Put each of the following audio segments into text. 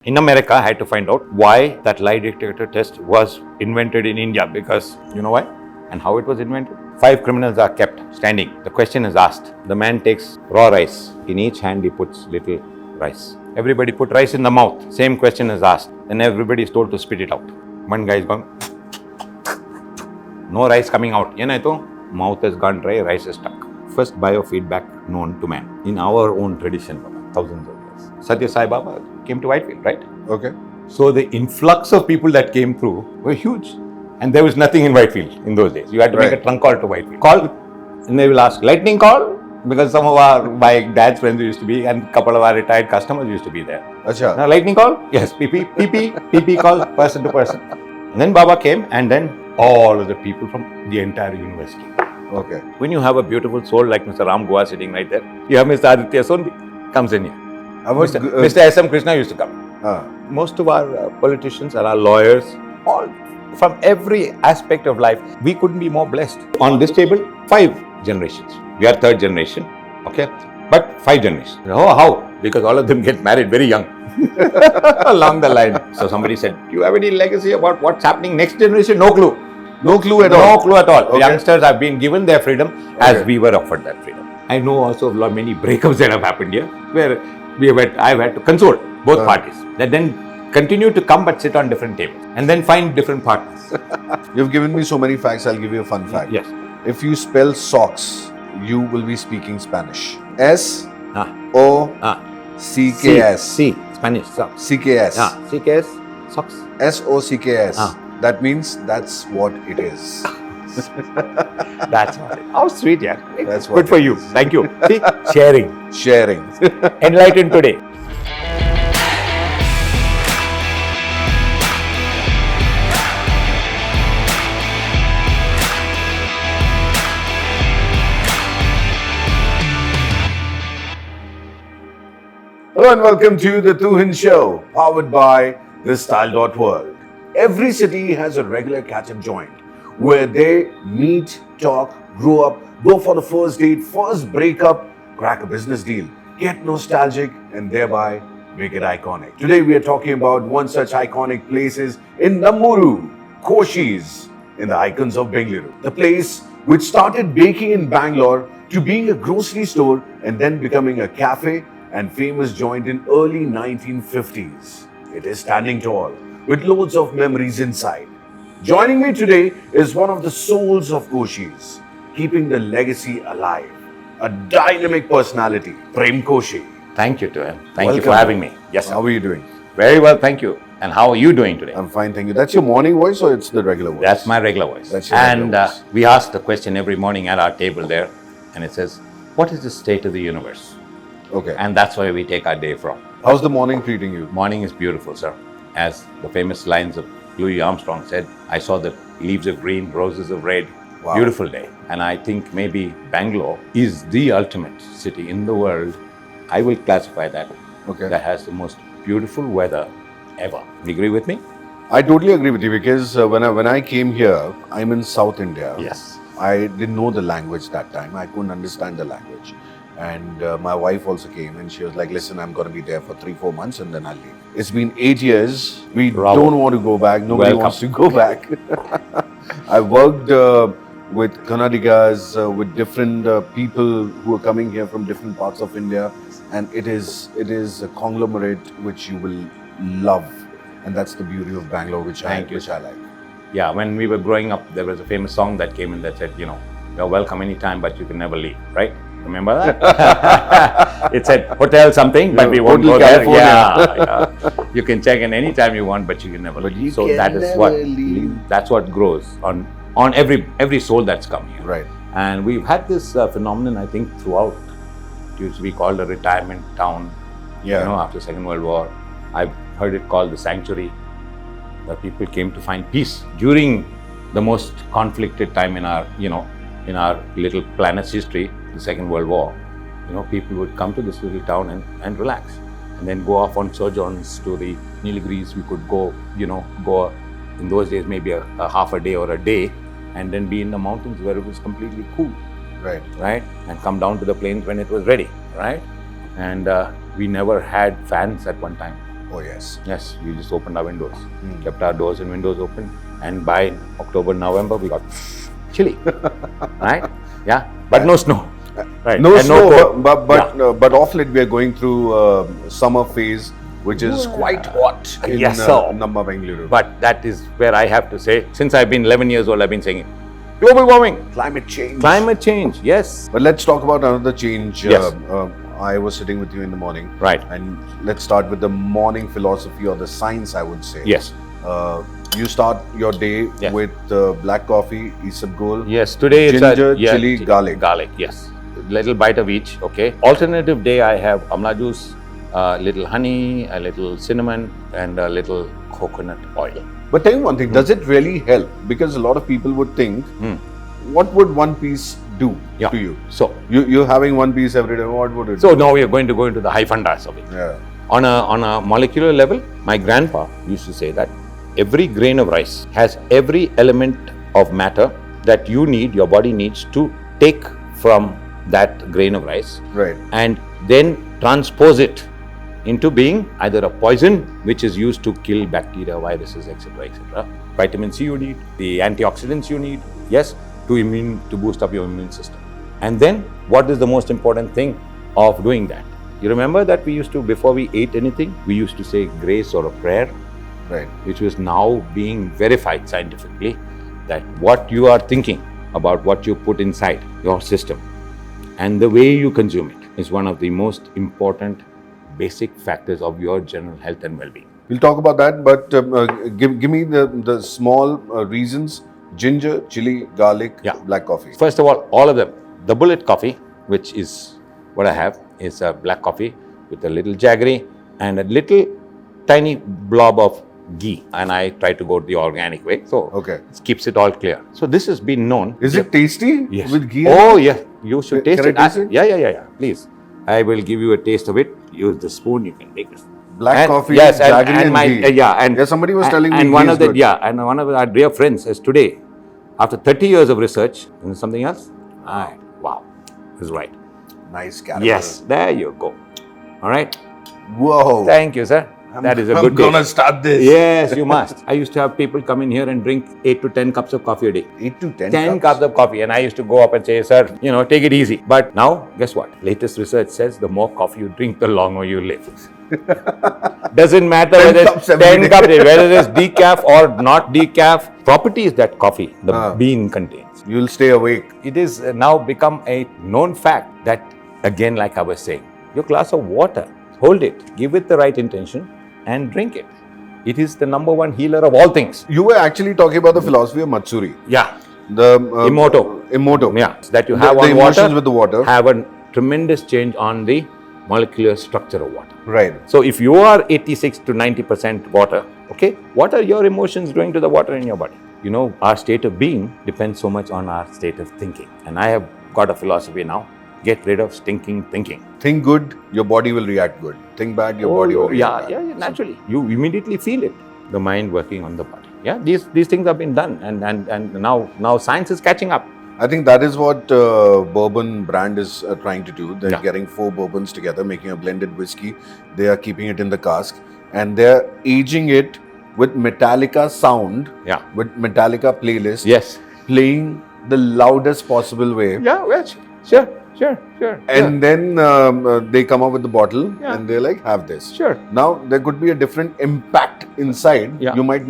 In America, I had to find out why that lie detector test was invented in India, because you know why and how it was invented. 5 criminals are kept standing. The question is asked. The man takes raw rice. In each hand, he puts little rice. Everybody put rice in the mouth. Same question is asked. Then everybody is told to spit it out. One guy is going, no rice coming out. Mouth has gone dry, rice is stuck. First biofeedback known to man in our own tradition, thousands of years. Satya Sai Baba came to Whitefield, right? Okay. So the influx of people that came through were huge. And there was nothing in Whitefield in those days. You had to make a trunk call to Whitefield. Call, and they will ask, lightning call? Because some of my dad's friends used to be, and a couple of our retired customers used to be there. Achha. Now, lightning call? Yes, PP call, person to person. And then Baba came, and then all of the people from the entire university. Okay. When you have a beautiful soul like Mr. Ram Goa sitting right there, you have Mr. Aditya Sonbi comes in here. Mr. S.M. Krishna used to come. Most of our politicians and our lawyers, all from every aspect of life, we couldn't be more blessed. On this table, 5 generations. We are 3rd generation, okay? But 5 generations. Oh, how? Because all of them get married very young. Along the line. So somebody said, do you have any legacy about what's happening next generation? No clue. No clue at all? No clue at all. Okay. Youngsters have been given their freedom as we were offered that freedom. I know also of many breakups that have happened here, where I've had to console both parties. That then continue to come but sit on different tables and then find different partners. You've given me so many facts, I'll give you a fun fact. Yes. If you spell socks, you will be speaking Spanish. S-O-C-K-S. C. Spanish. Socks. C-K-S. C-K-S. Socks. S-O-C-K-S. That means that's what it is. That's what it is. How sweet, yeah. That's what good for you. Thank you. See, sharing. Sharing. Enlightened today. Hello and welcome to the Tuhin Show, powered by TheStyle.World. Every city has a regular catch-up joint where they meet, talk, grow up, go for the first date, first breakup, crack a business deal, get nostalgic, and thereby make it iconic. Today we are talking about one such iconic place is in Bengaluru, Koshy's, in the icons of Bengaluru. The place which started baking in Bangalore to being a grocery store and then becoming a cafe and famous joint in early 1950s. It is standing tall with loads of memories inside. Joining me today is one of the souls of Koshy's, keeping the legacy alive. A dynamic personality, Prem Koshy. Thank you, Tuhin. Thank you for having me. Yes, sir. How are you doing? Very well, thank you. And how are you doing today? I'm fine, thank you. That's your morning voice or it's the regular voice? That's my regular voice. That's your regular voice. We ask the question every morning at our table there, and it says, what is the state of the universe? Okay. And that's where we take our day from. How's the morning treating you? Morning is beautiful, sir. As the famous lines of Louis Armstrong said, I saw the leaves of green, roses of red. Wow. Beautiful day. And I think maybe Bangalore is the ultimate city in the world. I will classify that. Okay. That has the most beautiful weather ever. You agree with me? I totally agree with you because when I came here, I'm in South India. Yes. I didn't know the language that time. I couldn't understand the language. And my wife also came and she was like, listen, I'm going to be there for 3-4 months and then I'll leave. It's been 8 years. We don't want to go back. Nobody wants to go back. I worked with Kannadigas, with different people who are coming here from different parts of India. And it is a conglomerate which you will love. And that's the beauty of Bangalore, which I like. Yeah, when we were growing up, there was a famous song that came in that said, you're welcome anytime, but you can never leave, right? Remember that? It said hotel something, but we won't go there. Yeah. You can check in anytime you want, but you can never leave. So that is that's what grows on every soul that's come here. Right. And we've had this phenomenon, I think, throughout. It used to be called a retirement town. Yeah. After Second World War, I've heard it called the sanctuary, where people came to find peace during the most conflicted time in our little planet's history, the Second World War. People would come to this little town and relax, and then go off on sojourns to the Nilgiris. We could go in those days maybe a half a day or a day, and then be in the mountains where it was completely cool. Right, and come down to the plains when it was ready. Right, and we never had fans at one time. Oh, yes. Yes, we just opened our windows, kept our doors and windows open, and by October, November, we got chilly, right? Yeah, but no snow, right? No And snow, cold. but off late we are going through summer phase, which is quite hot in Yes, sir. Namma Bengaluru. But that is where I have to say, since I've been 11 years old, I've been saying it. Global warming, Climate change. climate change, yes. But let's talk about another change. Yes. I was sitting with you in the morning. Right. And let's start with the morning philosophy or the science, I would say. Yes. You start your day Yes. with black coffee, isabgol, Yes, today it's ginger, chili, garlic. Garlic, yes. Little bite of each, okay. Alternative day, I have amla juice, little honey, a little cinnamon, and a little coconut oil. But tell me one thing, does it really help? Because a lot of people would think, what would one piece do to you? So, You're having one piece every day, what would it do? so now we are going to go into the high fundas of it. Yeah. On a molecular level, my grandpa used to say that every grain of rice has every element of matter that you need, your body needs to take from that grain of rice, Right. and then transpose it into being either a poison which is used to kill bacteria, viruses, etc., etc. Vitamin C you need, the antioxidants you need, yes, to boost up your immune system. And then what is the most important thing of doing that? You remember that we used to, before we ate anything, we used to say grace or a prayer, Right. which was now being verified scientifically, that what you are thinking about what you put inside your system and the way you consume it is one of the most important basic factors of your general health and well-being. We'll talk about that, but give me the small reasons: ginger, chili, garlic, black coffee. First of all of them. The bullet coffee, which is what I have, is a black coffee with a little jaggery and a little tiny blob of ghee. And I try to go the organic way, so it keeps it all clear. So this has been known. Is it tasty? Yes. With ghee? Oh, yeah. You should taste Can it. I taste it? Yeah. Please. I will give you a taste of it. Use the spoon. You can take it. Black coffee, yes, jaggery and ghee. and somebody was telling me and ghee one is of the good. and one of our dear friends says today, after 30 years of research, and something else. Wow, is right. Nice caramel. Yes, there you go. All right. Whoa. Thank you, sir. That is a good I'm gonna taste. start this. Yes, you must. I used to have people come in here and drink 8 to 10 cups of coffee a day. 8 to 10 10 cups of coffee, and I used to go up and say, sir, take it easy. But now, guess what? Latest research says the more coffee you drink, the longer you live. Doesn't matter whether it's 10 cups, whether it's decaf or not decaf. Properties that coffee, the bean contains. You'll stay awake. It is now become a known fact that, again, like I was saying, your glass of water, hold it, give it the right intention, and drink it. It is the number one healer of all things. You were actually talking about the philosophy of Matsuri. Yeah. The Immoto. Yeah. That you have the on emotions water, with the water. have a tremendous change on the molecular structure of water. Right. So if you are 86 to 90% water, okay, what are your emotions doing to the water in your body? Our state of being depends so much on our state of thinking. And I have got a philosophy now. Get rid of stinking thinking. Think good, your body will react good. Think bad, your body will react bad. Yeah, naturally. You immediately feel it. The mind working on the body. Yeah, these things have been done, and now science is catching up. I think that is what bourbon brand is trying to do. They're getting 4 bourbons together, making a blended whiskey. They are keeping it in the cask, and they're aging it with Metallica sound. Yeah. With Metallica playlist. Yes. Playing the loudest possible way. Yeah, well, sure. And then they come up with the bottle and they're like, have this. Sure. Now there could be a different impact inside. Yeah. You might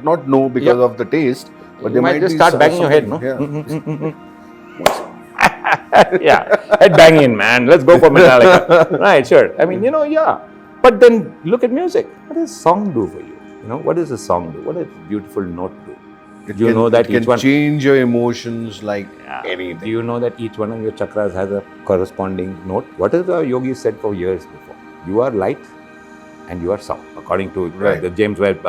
not know because of the taste, but you might just start banging your head, no? Yeah. Yeah, head banging, man. Let's go for Metallica. Right, sure. I mean, But then look at music. What does song do for you? What does a song do? What does a beautiful note do? Do you know that it each one can change your emotions like anything? Do you know that each one of your chakras has a corresponding note? What has the yogi said for years before? You are light and you are sound, according to the James Webb,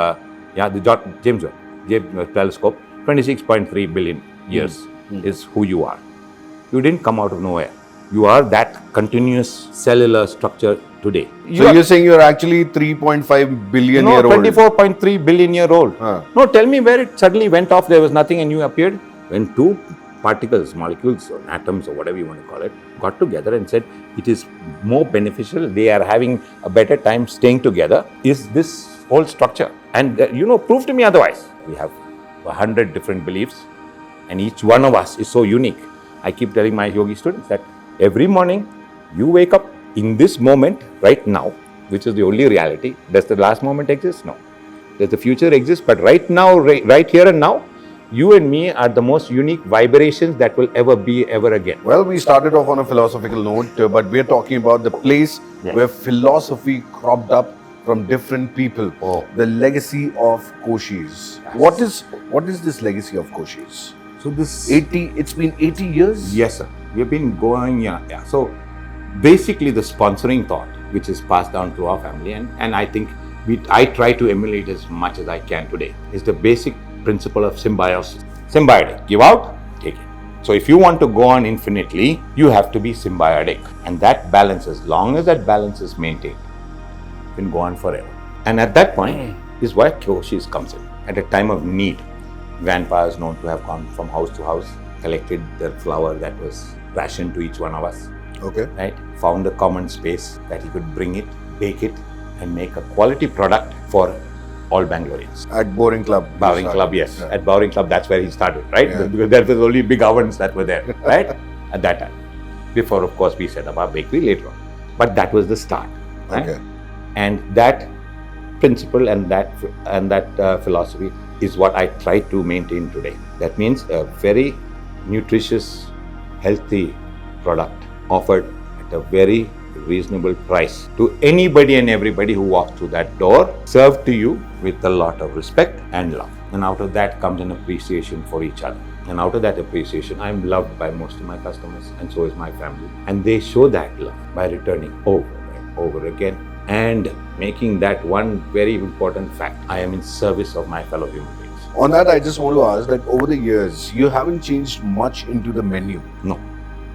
James Webb telescope. 26.3 billion years is who you are. You didn't come out of nowhere. You are that continuous cellular structure today. You're saying you're actually 3.5 billion year old? 24.3 billion year old. No, tell me where it suddenly went off, there was nothing and you appeared. When 2 particles, molecules or atoms or whatever you want to call it, got together and said it is more beneficial, they are having a better time staying together, is this whole structure. And prove to me otherwise. We have 100 different beliefs and each one of us is so unique. I keep telling my yogi students that every morning you wake up in this moment right now, which is the only reality. Does the last moment exist? No. Does the future exist? But right now, right here and now, you and me are the most unique vibrations that will ever be ever again. Well, we started off on a philosophical note, but we're talking about the place where philosophy cropped up from different people. Oh. The legacy of Koshy's. Yes. What is this legacy of Koshy's? So this 80. It's been 80 years. Yes, sir. We've been going. Yeah. So basically, the sponsoring thought, which is passed down to our family, and I think I try to emulate as much as I can today, is the basic principle of symbiosis. Symbiotic. Give out, take it. So if you want to go on infinitely, you have to be symbiotic. And that balance, as long as that balance is maintained, you can go on forever. And at that point is where Koshy's comes in. At a time of need, Grandpa is known to have gone from house to house, collected the flour that was rationed to each one of us. Okay. Right? Found a common space that he could bring it, bake it, and make a quality product for all Bangaloreans. At Boring Club. Boring Club, yes. Yeah. At Boring Club, that's where he started, right? Yeah. Because there was only big ovens that were there, right? At that time. Before, of course, we set up our bakery later on. But that was the start. Right? Okay. And that principle and that philosophy is what I try to maintain today. That means a very nutritious, healthy product offered at a very reasonable price to anybody and everybody who walks through that door, served to you with a lot of respect and love. And out of that comes an appreciation for each other. And out of that appreciation, I'm loved by most of my customers, and so is my family. And they show that love by returning over and over again and making that one very important fact: I am in service of my fellow human beings. On that, I just want to ask that over the years, you haven't changed much into the menu. No.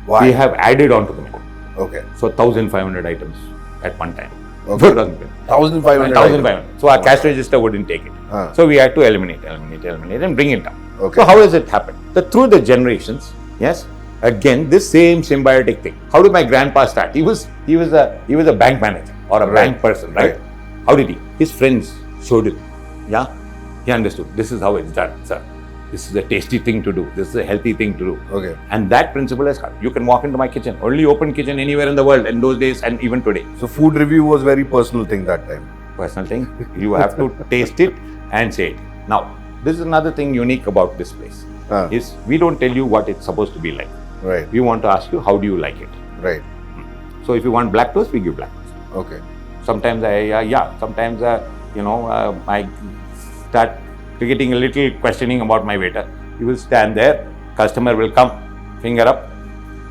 Why? We have added on to the menu. Okay. So 1,500 items at one time. Okay. 1,500. 1,500. So our cash register wouldn't take it. So we had to eliminate and bring it down. Okay. So how has it happened? Through the generations, yes, again, this same symbiotic thing. How did my grandpa start? He was a bank manager or a bank person, right? How did he? His friends showed him. Yeah. He understood. This is how it's done, sir. This is a tasty thing to do. This is a healthy thing to do. Okay. And that principle has come. You can walk into my kitchen, only open kitchen anywhere in the world in those days and even today. So food review was very personal thing that time. Personal thing. You have to taste it and say it. Now, this is another thing unique about this place. Is we don't tell you what it's supposed to be like. Right. We want to ask you, how do you like it? Right. So if you want black toast, we give black toast. Okay. Sometimes I start getting a little questioning about my waiter. He will stand there, customer will come, finger up,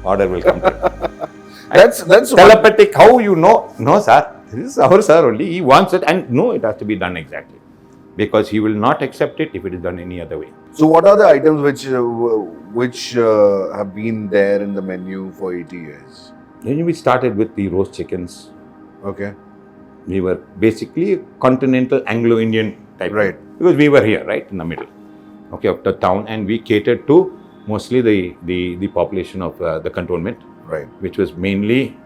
order will come to him. That's telepathic. How you know? No, sir. This is our sir only. He wants it, and no, it has to be done exactly, because he will not accept it if it is done any other way. So what are the items which have been there in the menu for 80 years? Then we started with the roast chickens. Okay. We were basically a continental Anglo-Indian type. Right. Because we were here, right, in the middle, okay, of the town, and we catered to mostly the population of the cantonment. Right. Which was mainly,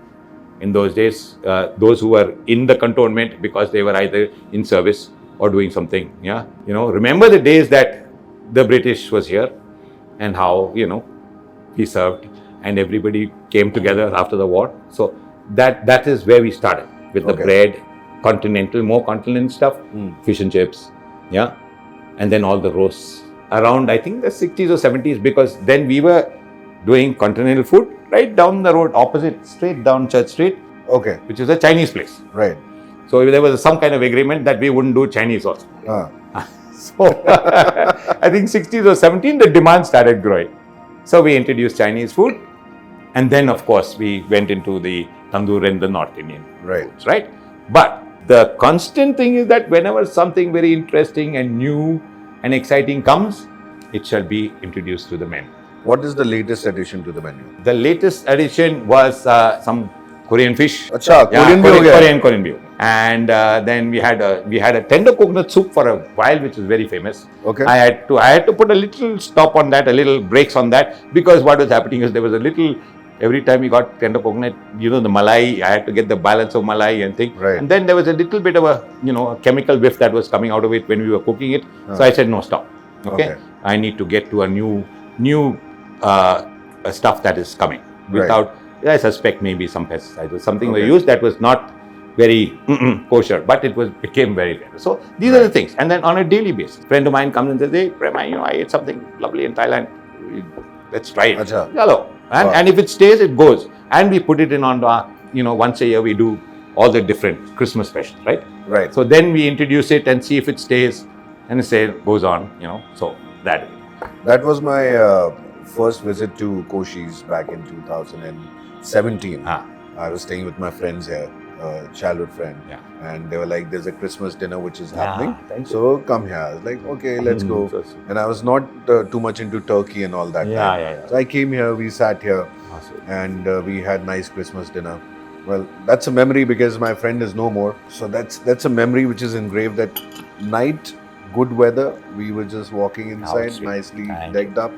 in those days, those who were in the cantonment because they were either in service or doing something. Yeah. Remember the days that the British was here and how, he served and everybody came together after the war. So that is where we started with the bread, more continental stuff, fish and chips. Yeah. And then all the roasts around, I think the 60s or 70s, because then we were doing continental food right down the road, opposite, straight down Church Street. Okay. Which is a Chinese place. Right. So there was some kind of agreement that we wouldn't do Chinese also. So I think 60s or 70s, the demand started growing. So we introduced Chinese food. And then, of course, we went into the tandoor and the North Indian foods, right? But the constant thing is that whenever something very interesting and new and exciting comes, it shall be introduced to the menu. What is the latest addition to the menu? The latest addition was some Korean fish. Korean bihun. And then we had a tender coconut soup for a while, which was very famous. Okay. I had to put a little stop on that, a little brakes on that, because what was happening is there was a little every time we got tender coconut, the malai, I had to get the balance of malai and thing. Right. And then there was a little bit of a chemical whiff that was coming out of it when we were cooking it. So I said, no, stop. Okay. I need to get to a new stuff that is coming without, I suspect maybe some pesticides or something were used that was not very kosher, but it became very rare. So these are the things. And then on a daily basis, a friend of mine comes and says, hey, Prem, I ate something lovely in Thailand. Let's try it. Achha. Hello. And if it stays, it goes. And we put it in on, once a year we do all the different Christmas specials, right? Right. So then we introduce it and see if it stays, and it goes on, so that. That was my first visit to Koshy's back in 2017. I was staying with my friends here, childhood friend, and they were like, there's a Christmas dinner which is happening, so come here. I was like, okay, let's go. And I was not too much into Turkey and all that. So I came here, we sat here, and we had nice Christmas dinner. Well, that's a memory because my friend is no more. So that's a memory which is engraved. That night, good weather, we were just walking inside, nicely decked up,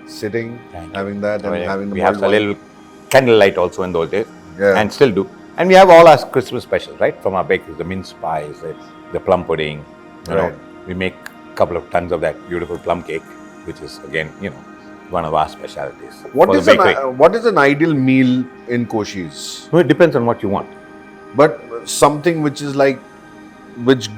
sitting, having that, and having the we have a little candlelight also in those days, and still do. And we have all our Christmas specials, right? From our bakeries, the mince pies, the plum pudding. You know, we make a couple of tons of that beautiful plum cake, which is again, one of our specialities. What is an ideal meal in Koshy's? Well, it depends on what you want. But something which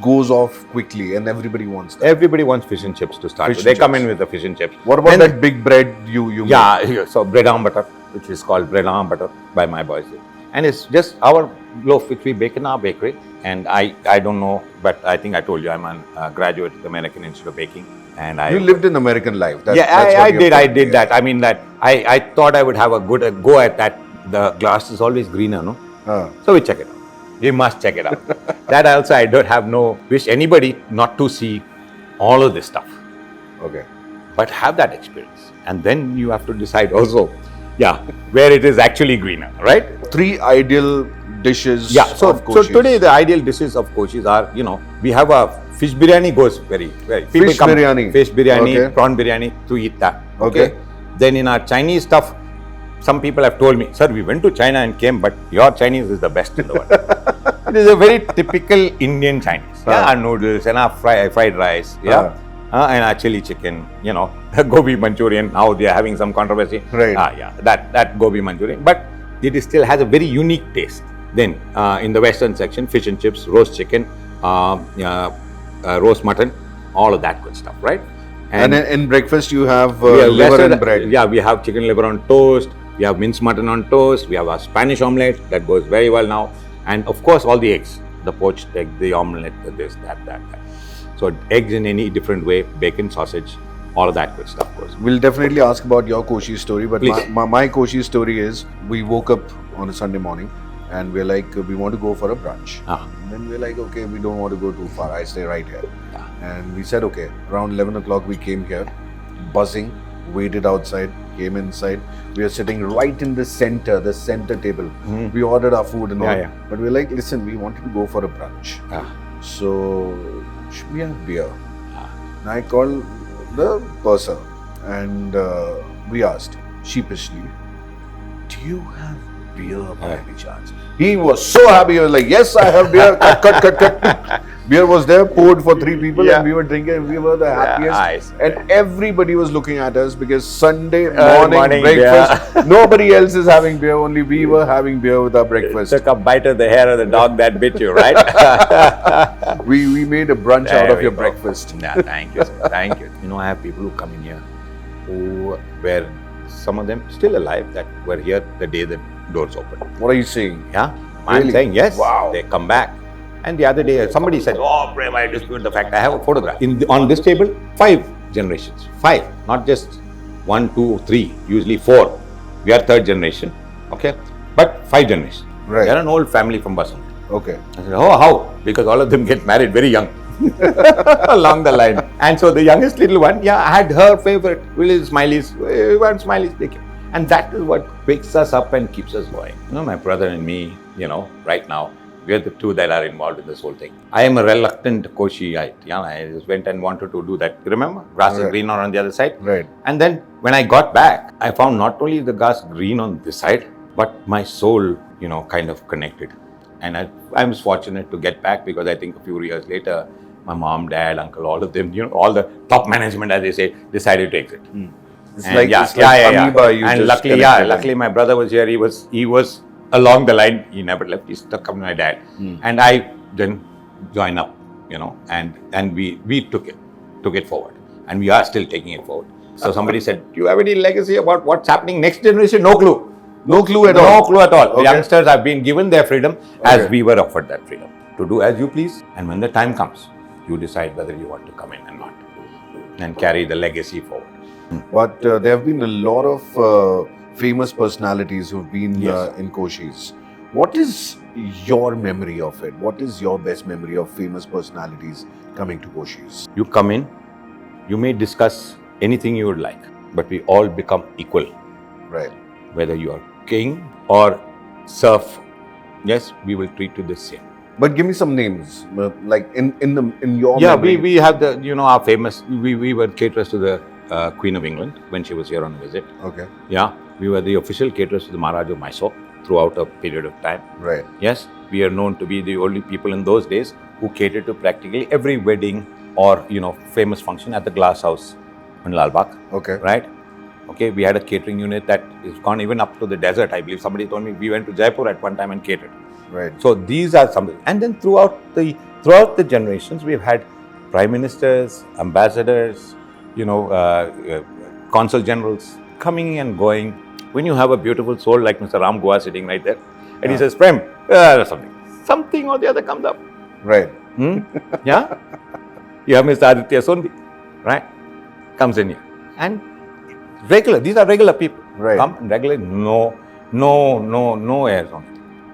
goes off quickly and everybody wants that. Everybody wants fish and chips to start with. They come in with the fish and chips. What about that big bread you make? So bread and butter, which is called bread and butter by my boys. And it's just our loaf which we bake in our bakery. And I don't know, but I think I told you I'm a graduate of the American Institute of Baking. And you lived in American life. I did that. I mean that I thought I would have a good go at that. The glass is always greener, no? So we check it out. You must check it out. That also I don't have wish anybody not to see all of this stuff. Okay. But have that experience. And then you have to decide also, where it is actually greener, right? 3 ideal dishes So today the ideal dishes of Koshy's are, we have a fish biryani goes very. Fish biryani, prawn biryani to eat that. Okay. Then in our Chinese stuff, some people have told me, sir, we went to China and came, but your Chinese is the best in the world. It is a very typical Indian Chinese. Our noodles and our fried rice, and our chili chicken, gobi Manchurian. Now they are having some controversy. Right. That gobi Manchurian. But it still has a very unique taste. Then in the Western section, fish and chips, roast chicken, roast mutton, all of that good stuff, right? And in breakfast you have liver and bread. Yeah, we have chicken liver on toast. We have minced mutton on toast. We have a Spanish omelette that goes very well now. And of course, all the eggs, the poached egg, the omelette, this, that. So eggs in any different way, bacon, sausage, all of that good stuff goes. We'll definitely ask about your Koshy story, but my Koshy story is, we woke up on a Sunday morning and we're like, we want to go for a brunch. And then we're like, okay, we don't want to go too far. I stay right here. And we said, okay, around 11 o'clock we came here, buzzing, waited outside, came inside. We are sitting right in the center table. We ordered our food and all. But we're like, listen, we wanted to go for a brunch. So, should we have beer? And I called the purser and we asked sheepishly, do you have beer by any chance? He was so happy. He was like, yes, I have beer. Cut. Beer was there, poured for 3 people, and we were drinking, and we were the happiest. And everybody was looking at us because Sunday morning breakfast, nobody else is having beer, only we were having beer with our breakfast. Took a bite of the hair of the dog that bit you, right? we made a brunch out of your breakfast. Thank you, sir. Thank you. I have people who come in here who were, some of them still alive, that were here the day the doors opened. What are you saying? Yeah, I'm Really? saying yes. Wow. They come back. And the other day, somebody said, oh, Prem, I dispute the fact. I have a photograph. On this table, 5 generations. 5, not just 1, 2, 3, usually 4. We are 3rd generation, okay? But 5 generations. Right. They are an old family from Basant. Okay. I said, oh, how? Because all of them get married very young. Along the line. And so the youngest little one, had her favorite, little smileys. We want smileys. They came. And that is what wakes us up and keeps us going. My brother and me, right now, We are the two that are involved in this whole thing. I am a reluctant Koshyite. Yeah, I just went and wanted to do that. Remember? Grass is greener on the other side. Right. And then when I got back, I found not only the grass green on this side, but my soul, kind of connected. And I was fortunate to get back because I think a few years later, my mom, dad, uncle, all of them, all the top management, as they say, decided to exit. It's And like amoeba. You and just luckily, connected. luckily my brother was here. He was along the line. He never left. He stuck up with my dad. And I then joined up, and we took it forward. And we are still taking it forward. So somebody said, do you have any legacy about what's happening next generation? No clue. No clue at all. No clue at all. Okay. The youngsters have been given their freedom as we were offered that freedom to do as you please. And when the time comes, you decide whether you want to come in and not and carry the legacy forward. But there have been a lot of famous personalities who've been Yes. in Koshy's. What is your memory of it? What is your best memory of famous personalities coming to Koshy's? You come in, you may discuss anything you would like, but we all become equal. Right. Whether you are king or serf, yes, we will treat you the same. But give me some names, like in your Yeah, memory. we have the our famous. We were caterers to the Queen of England when she was here on a visit. Okay. Yeah, we were the official caterers to the Maharaj of Mysore throughout a period of time. Right. Yes, we are known to be the only people in those days who catered to practically every wedding or famous function at the Glass House in Lal Bagh. Okay. Right. Okay, we had a catering unit that is gone even up to the desert. I believe somebody told me we went to Jaipur at one time and catered. Right. So these are some, and then throughout the generations, we've had prime ministers, ambassadors, consul generals coming and going. When you have a beautiful soul like Mr. Ram Goa sitting right there, and he says, "Prem, something or the other comes up." Right. Yeah. You have Mr. Aditya Sonbi, right? Comes in here and regular. These are regular people. Right. Come and regular. No airs on it.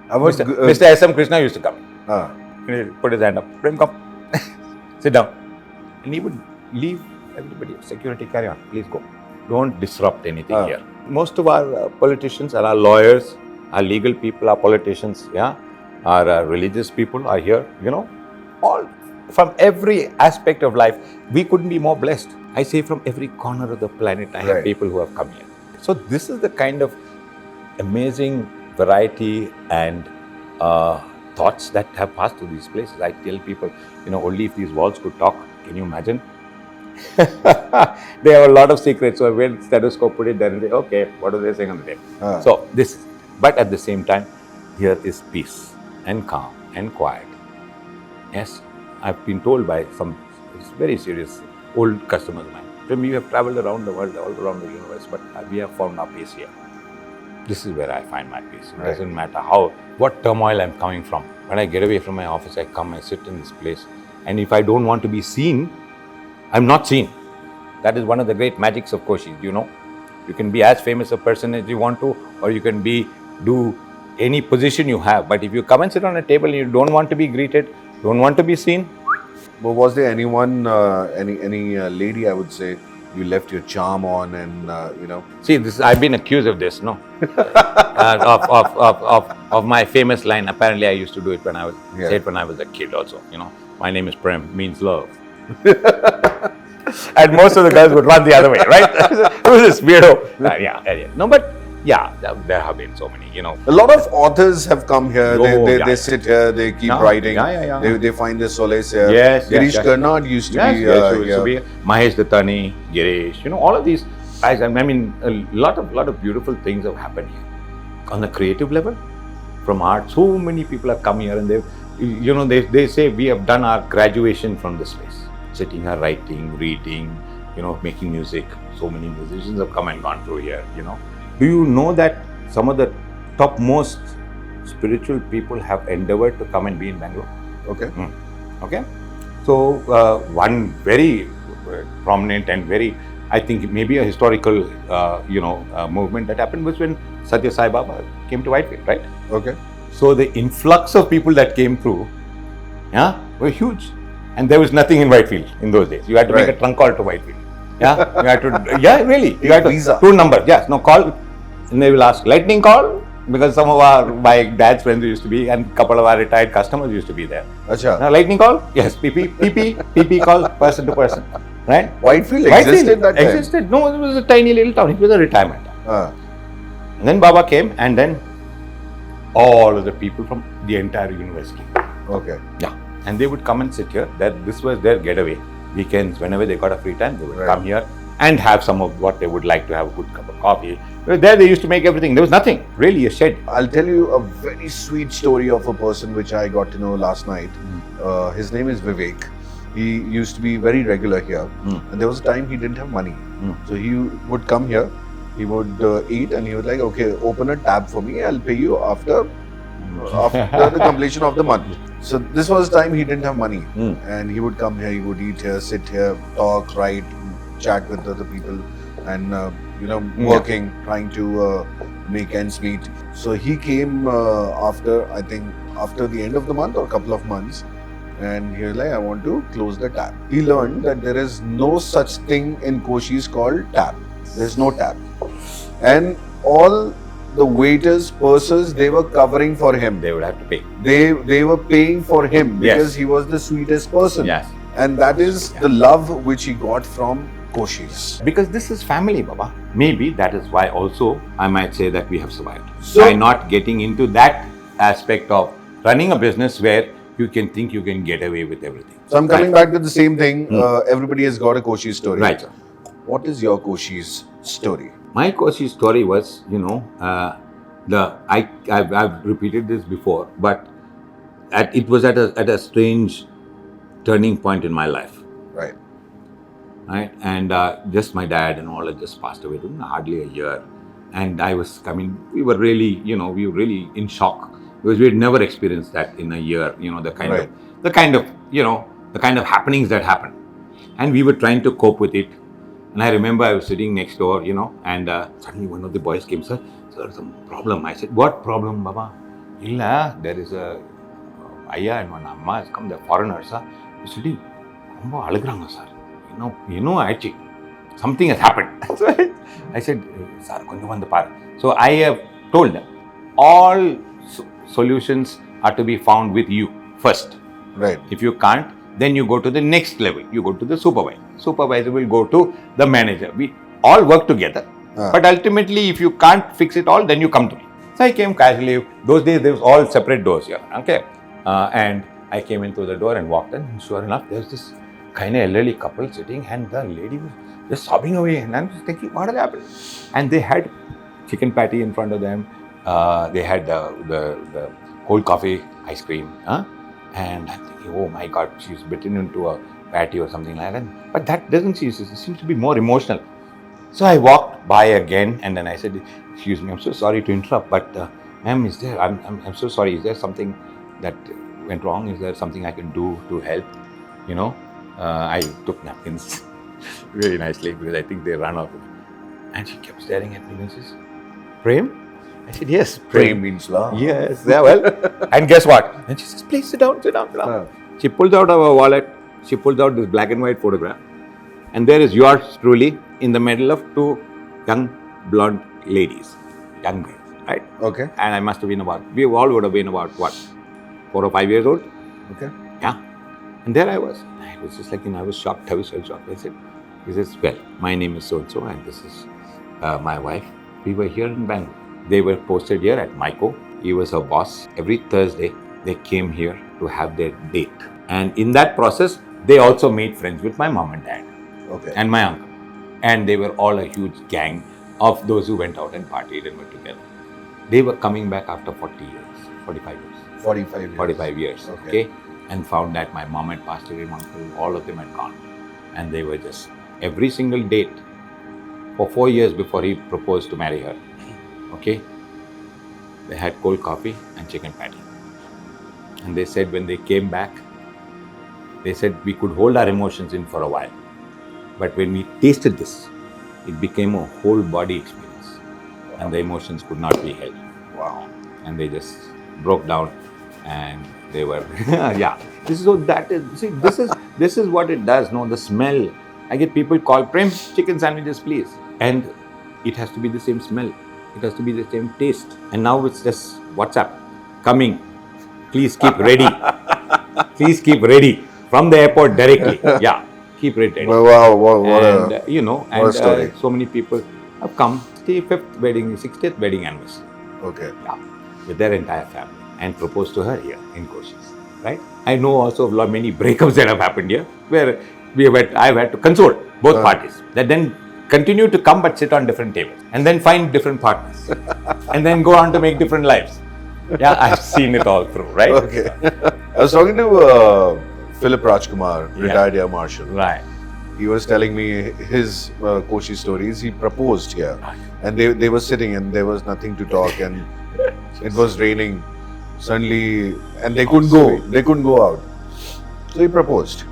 Mr. S.M. Krishna used to come. And he'd put his hand up. Prem, come. Sit down. And he would leave everybody. Security, carry on. Please go. Don't disrupt anything here. Most of our politicians and our lawyers, our legal people, our politicians, our religious people are here, all from every aspect of life. We couldn't be more blessed. I say from every corner of the planet, I have people who have come here. So this is the kind of amazing variety and thoughts that have passed through these places. I tell people, only if these walls could talk. Can you imagine? They have a lot of secrets. So when stethoscope put it there and say, okay, what are they saying on the tape? So this, but at the same time, here is peace and calm and quiet. Yes, I've been told by some very serious old customers of mine, we have traveled around the world, all around the universe, but we have found our peace here. This is where I find my peace. It doesn't matter what turmoil I'm coming from. When I get away from my office, I come, I sit in this place. And if I don't want to be seen, I'm not seen. That is one of the great magics of Koshy, You can be as famous a person as you want to, or you can do any position you have. But if you come and sit on a table and you don't want to be greeted, don't want to be seen. But was there anyone, any lady, I would say, you left your charm on and, See, I've been accused of this, no? Of my famous line. Apparently, I used to do it when I was a kid also, My name is Prem, means love. And most of the girls would run the other way, right? It was this weirdo. No, but there have been so many, A lot of authors have come here. They sit here, they keep writing. They find their solace here. Yes, Girish Karnad used to be here. Mahesh Dattani, Girish, all of these guys. I mean, a lot of beautiful things have happened here. On the creative level, from art, so many people have come here and they say we have done our graduation from this place. Sitting here, writing, reading, making music. So many musicians have come and gone through here, Do you know that some of the topmost spiritual people have endeavored to come and be in Bengaluru? Okay. Okay. So one very prominent and very, I think maybe a historical, movement that happened was when Satya Sai Baba came to Whitefield, right? Okay. So the influx of people that came through, were huge, and there was nothing in Whitefield in those days. You had to make a trunk call to Whitefield. You had to, really. You had to visa. 2 numbers. Yes. No call. And they will ask, lightning call because some of my dad's friends used to be, and a couple of our retired customers used to be there. Acha. Now, lightning call? Yes. PP call, person to person. Right? Whitefield existed that time? Existed. No, it was a tiny little town. It was a retirement town. And then Baba came, and then all of the people from the entire university. Okay. Yeah. And they would come and sit here. This was their getaway. Weekends, whenever they got a free time, they would come here and have some of what they would like to have, a good cup of coffee. There they used to make everything. There was nothing, really, a shed. I'll tell you a very sweet story of a person which I got to know last night. His name is Vivek. He used to be very regular here. And there was a time he didn't have money. So he would come here, he would eat, and he was like, okay, open a tab for me, I'll pay you after the completion of the month. So this was the time he didn't have money. And he would come here, he would eat here, sit here, talk, write, chat with other people, and working, trying to make ends meet. So he came after the end of the month or a couple of months, and he was like, I want to close the tab. He learned that there is no such thing in Koshy's called tab. There's no tab. And all the waiters, pursers, they were covering for him. They would have to pay. They were paying for him because he was the sweetest person. Yes. And that is the love which he got from Koshy's. Because this is family, Baba. Maybe that is why also I might say that we have survived. So, by not getting into that aspect of running a business where you can think you can get away with everything. So I'm coming back to the same thing. Everybody has got a Koshy story. Right. What is your Koshy's story? My Koshy story was, I've repeated this before, but it was at a strange turning point in my life. Right. Right, and just my dad and all had just passed away in hardly a year, and I was coming. We were really in shock because we had never experienced that in a year. The kind of happenings that happened, and we were trying to cope with it. And I remember I was sitting next door, and suddenly one of the boys came, sir, there's some problem. I said, what problem, Baba? Illa, there is a Aya and one Amma has come, they're foreigners, sir. He's sitting, Romba alugranga, sir. Actually, something has happened. So I said, sir, konjam vandu paru. So I have told them, all solutions are to be found with you first. Right. If you can't, then you go to the next level. You go to the supervisor. Supervisor will go to the manager. We all work together. But ultimately, if you can't fix it all, then you come to me. So I came casually. Those days, there was all separate doors here. Okay. And I came in through the door and walked in. And sure enough, there's this kind of elderly couple sitting, and the lady was just sobbing away. And I was thinking, what has happened? And they had chicken patty in front of them. They had the cold coffee, ice cream. And I'm thinking, oh my God, she's bitten into a patty or something like that. But that doesn't seem to be more emotional. So I walked by again, and then I said, excuse me, I'm so sorry to interrupt, but ma'am, I'm so sorry. Is there something that went wrong? Is there something I can do to help? I took napkins very nicely because I think they ran out. And she kept staring at me and says, Prem? I said, yes, Prem means love. Yes, yeah, well. And guess what? And she says, please sit down. She pulls out of her wallet, she pulls out this black and white photograph, and there is yours truly in the middle of two young blonde ladies, young girls, right? Okay. And I must have been we all would have been about, 4 or 5 years old? Okay. Yeah. And there I was. I was just like, I was shocked. I was so shocked. I said, he says, well, my name is so-and-so, and this is my wife. We were here in Bengaluru. They were posted here at Maiko. He was her boss. Every Thursday, they came here to have their date. And in that process, they also made friends with my mom and dad. Okay. And my uncle. And they were all a huge gang of those who went out and partied and were together. They were coming back after 45 years. 45 years. Okay. And found that my mom had passed away, my uncle, all of them had gone. And they were just, every single date, for 4 years before he proposed to marry her. Okay, they had cold coffee and chicken patty. And they said when they came back, they said we could hold our emotions in for a while. But when we tasted this, it became a whole body experience. Wow. And the emotions could not be held. Wow. And they just broke down and they were, yeah. This is what it does, no, the smell. I get people call, Prem, chicken sandwiches, please. And it has to be the same smell. It has to be the same taste. And now it's just WhatsApp. Coming. Please keep ready. Please keep ready. From the airport directly. Yeah. Keep it ready. Wow, what And, a story. So many people have come. 65th wedding, 60th wedding anniversary. Okay. Yeah. With their entire family. And proposed to her here in Koshy. Right? I know also of many breakups that have happened here, where I've had to console both parties. That then continue to come but sit on different tables. And then find different partners. And then go on to make different lives. Yeah, I've seen it all through, right? Okay. I was talking to Philip Rajkumar, retired Air Marshal. Right. He was telling me his Koshy stories. He proposed here, and they were sitting, and there was nothing to talk, and it was raining suddenly, and they couldn't go. They couldn't go out. So he proposed.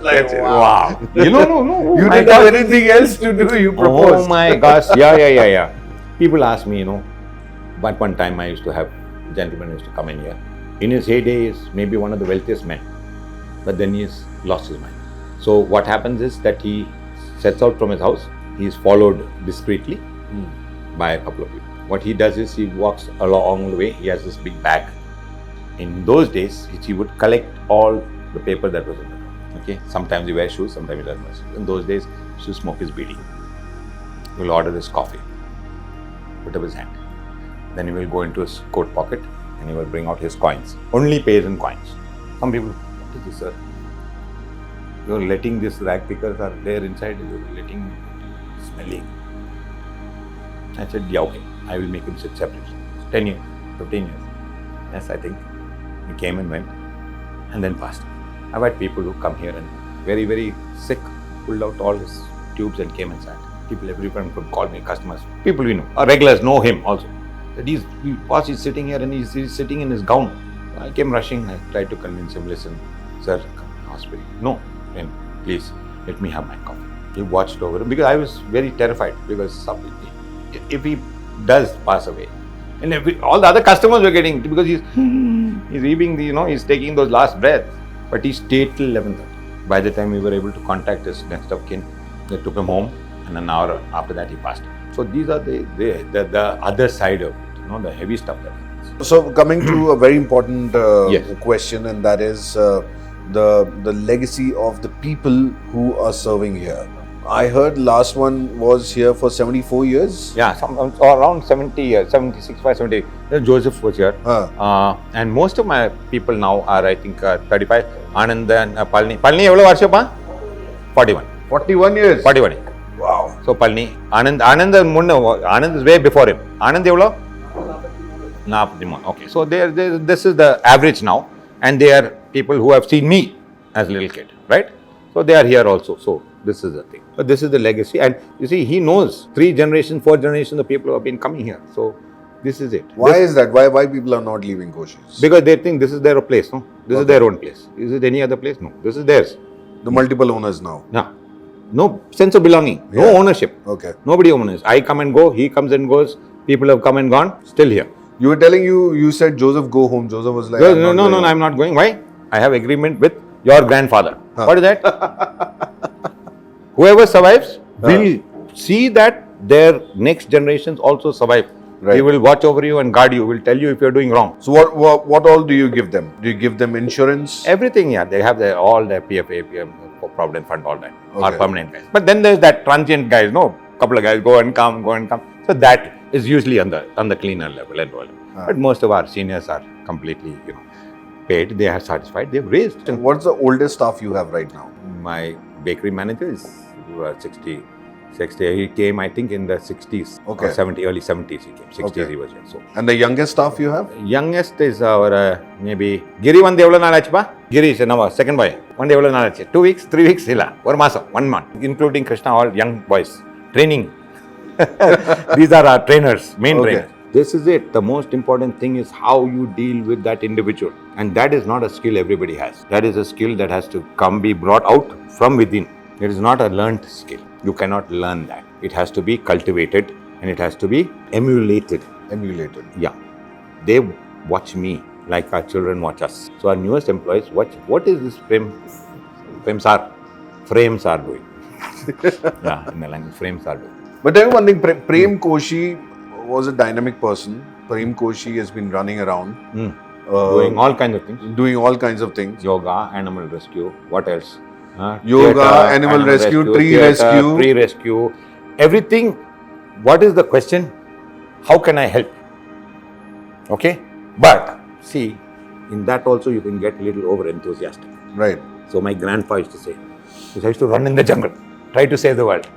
Like, wow. No. You didn't have anything else to do. You proposed. Oh my gosh. Yeah. People ask me, But one time I used to have a gentleman who used to come in here. In his heyday, is maybe one of the wealthiest men. But then he has lost his mind. So what happens is that he sets out from his house. He is followed discreetly by a couple of people. What he does is he walks along the way. He has this big bag. In those days, he would collect all the paper that was in the ground. Okay. Sometimes he wears shoes, sometimes he doesn't wear shoes. In those days, he used to smoke his bidi. He will order his coffee. Put up his hand. Then he will go into his coat pocket and he will bring out his coins. Only pays in coins. Some people, what is this, sir? You're letting this rag pickers are there inside, you're letting smelling. I said, yeah, okay. I will make him sit separately. 10 years, 15 years. Yes, I think. He came and went and then passed. I've had people who come here and very, very sick, pulled out all his tubes and came and sat. People, everyone could call me, customers. People we know, our regulars know him also. That he's sitting here and he's sitting in his gown. I came rushing. I tried to convince him, listen, sir, come to the hospital. No, please, let me have my coffee. He watched over him because I was very terrified because if he does pass away, and all the other customers were getting, because he's leaving, he's taking those last breaths. But he stayed till 11:30. By the time we were able to contact his next of kin, they took him home, and an hour after that he passed. So these are the other side of it, the heavy stuff that happens. So coming to a very important question, and that is the legacy of the people who are serving here. I heard last one was here for 74 years. Yeah, around 70 years, 76, 70. Joseph was here. And most of my people now are, I think, 35. Anand and Palni. Palni, how many years? 41. 41 years? 41. Wow. So Palni, Anand is way before him. Anand, how many? Okay, so this is the average now. And they are people who have seen me as a little kid, right? So they are here also. So this is the thing. But this is the legacy. And you see, he knows 3 generations, 4 generations of people who have been coming here. So this is it. Why is that? Why people are not leaving Koshy's? Because they think this is their place, no? This is their own place. Is it any other place? No. This is theirs. The multiple owners now. Yeah. No sense of belonging. No ownership. Okay. Nobody owns. I come and go. He comes and goes. People have come and gone. Still here. You were telling you said Joseph go home. Joseph was like, no, I'm not going. Why? I have agreement with your grandfather. What is that? Whoever survives will see that their next generations also survive. Right. He will watch over you and guard you. Will tell you if you're doing wrong. So what all do you give them? Do you give them insurance? Everything, yeah. They have all their PFA, PM, Provident Fund, all that. Are permanent guys. But then there's that transient guys, couple of guys go and come. So that is usually on the cleaner level and all. But most of our seniors are completely, paid. They are satisfied. They've raised. What's the oldest staff you have right now? My bakery manager is 60. He came, I think, in the 60s. Okay. Or 70, early 70s he came. 60s he was here. So. And the youngest staff you have? Youngest is our, maybe, Giri one day, Giri is our second boy. One day, 2 weeks, 3 weeks, 1 month. Including Krishna, all young boys. Training. These are our trainers, main trainers. This is it. The most important thing is how you deal with that individual. And that is not a skill everybody has. That is a skill that has to be brought out from within. It is not a learnt skill. You cannot learn that. It has to be cultivated and it has to be emulated. Emulated. Yeah. They watch me like our children watch us. So our newest employees watch, what is this frames are doing. Yeah, in the language, frames are doing. But tell me one thing, Prem Koshy was a dynamic person. Prem Koshy has been running around. Doing all kinds of things. Doing all kinds of things. Yoga, animal rescue, what else? Yoga, theatre, animal rescue, tree theatre, rescue. Tree rescue, everything. What is the question? How can I help? Okay? But, see, in that also you can get a little over-enthusiastic. Right. So my grandpa used to say, I used to run in the jungle, try to save the world.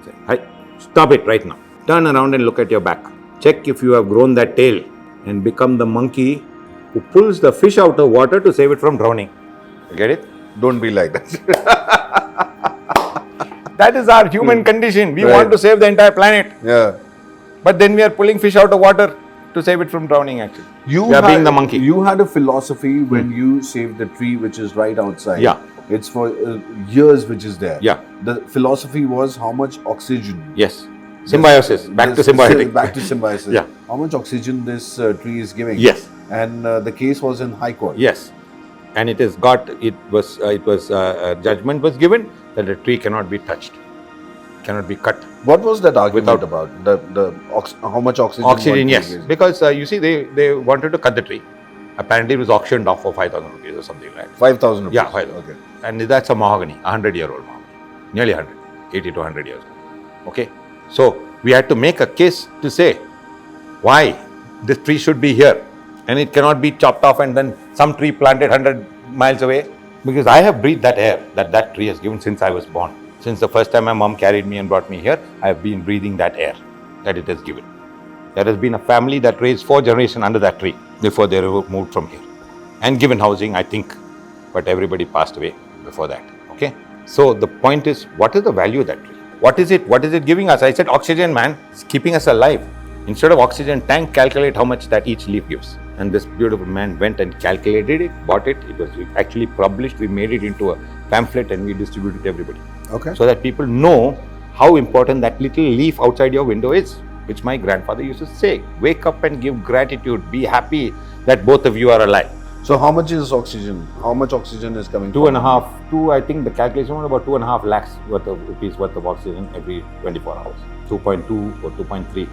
Say, hey, stop it right now. Turn around and look at your back. Check if you have grown that tail and become the monkey who pulls the fish out of water to save it from drowning. You get it? Don't be like that. That is our human condition. We want to save the entire planet. Yeah. But then we are pulling fish out of water to save it from drowning actually. We are being the monkey. You had a philosophy when you saved the tree which is right outside. Yeah. It's for years which is there. Yeah. The philosophy was how much oxygen. Yes. Symbiosis. Back to symbiotic. Back to symbiosis. Yeah. How much oxygen this tree is giving. Yes. And the case was in High Court. Yes. And judgment was given that the tree cannot be touched, cannot be cut. What was that argument about? How much oxygen? Oxygen, yes. Because you see, they wanted to cut the tree. Apparently, it was auctioned off for 5,000 rupees or something like that. 5,000 rupees? Yeah, 5,000. Okay. And that's a mahogany, 100-year-old mahogany. Nearly 100, 80 to 100 years old. Okay. So, we had to make a case to say why this tree should be here. And it cannot be chopped off and then some tree planted 100 miles away. Because I have breathed that air that tree has given since I was born. Since the first time my mom carried me and brought me here, I have been breathing that air that it has given. There has been a family that raised 4 generations under that tree before they moved from here. And given housing, I think, but everybody passed away before that. Okay? So the point is, what is the value of that tree? What is it? What is it giving us? I said oxygen, man. It's keeping us alive. Instead of oxygen tank, calculate how much that each leaf gives. And this beautiful man went and calculated it, bought it. It was actually published. We made it into a pamphlet and we distributed it to everybody. Okay. So that people know how important that little leaf outside your window is, which my grandfather used to say. Wake up and give gratitude. Be happy that both of you are alive. So how much is oxygen? How much oxygen is coming? 2.5, I think the calculation was about 2.5 lakhs worth of oxygen every 24 hours. 2.2 or 2.3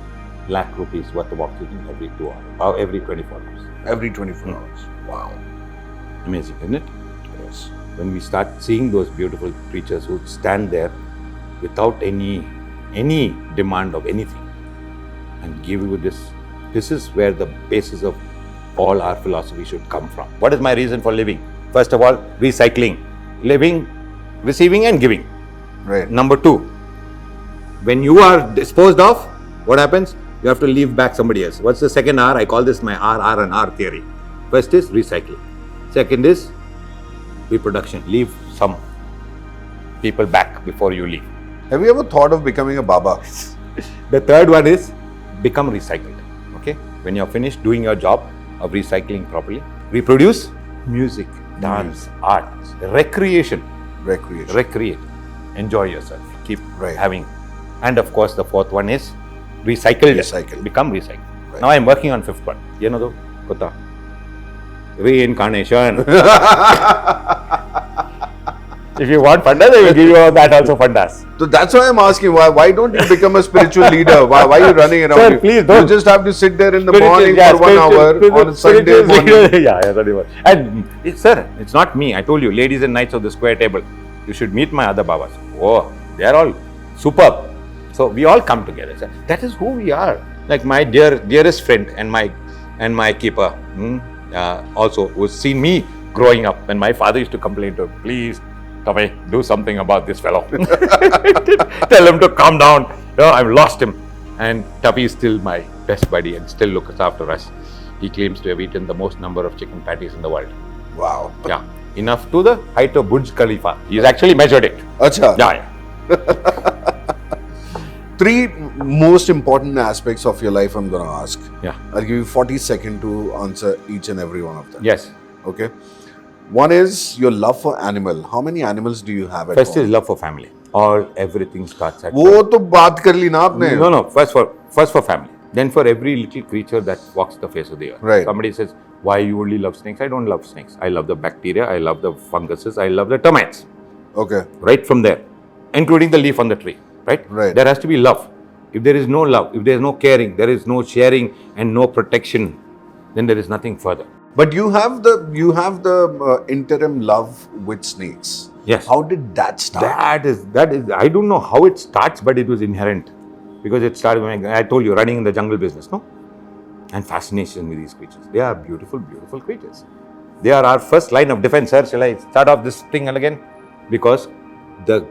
lakh rupees worth of oxygen every 2 hours, or every 24 hours. Every 24 hours. Wow. Amazing, isn't it? Yes. When we start seeing those beautiful creatures who stand there without any demand of anything and give you this is where the basis of all our philosophy should come from. What is my reason for living? First of all, recycling. Living, receiving and giving. Right. Number 2, when you are disposed of, what happens? You have to leave back somebody else. What's the second R? I call this my R and R theory. First is recycling. Second is reproduction. Leave some people back before you leave. Have you ever thought of becoming a Baba? The third one is become recycled. Okay? When you're finished doing your job of recycling properly, reproduce music, dance, art, recreation. Recreate. Enjoy yourself. Keep having. And of course, the fourth one is recycled. Become recycled. Right. Now I'm working on fifth one. You know the Kota. Reincarnation. If you want fundas, I will give you that also fundas. So that's why I'm asking, why don't you become a spiritual leader? Why are you running around? Sir, please don't. You just have to sit there in the morning for 1 hour on a Sunday morning. And sir, it's not me. I told you, ladies and knights of the square table, you should meet my other Babas. Oh, they are all superb. So we all come together. Sir. That is who we are. Like my dearest friend and my keeper also, who's seen me growing up. When my father used to complain to him, please, Tapai, do something about this fellow. Tell him to calm down. No, I've lost him. And Tapai is still my best buddy and still looks after us. He claims to have eaten the most number of chicken patties in the world. Wow. Yeah. Enough to the height of Burj Khalifa. He's actually measured it. Acha. Yeah. 3 most important aspects of your life I'm going to ask. Yeah. I'll give you 40 seconds to answer each and every one of them. Yes. Okay. One is your love for animal. How many animals do you have at First home? is love for family. Everything starts at वो तो बात कर ली ना आपने. No. First for family. Then for every little creature that walks the face of the earth. Right. Somebody says, why you only love snakes? I don't love snakes. I love the bacteria. I love the funguses. I love the termites. Okay. Right from there, including the leaf on the tree. Right. Right. There has to be love. If there is no love, if there is no caring, there is no sharing and no protection, then there is nothing further. But you have the interim love with snakes. Yes. How did that start? That is. I don't know how it starts, but it was inherent, because it started when I told you, running in the jungle business, no, and fascination with these creatures. They are beautiful, beautiful creatures. They are our first line of defense, sir. Shall I start off this thing again? Because the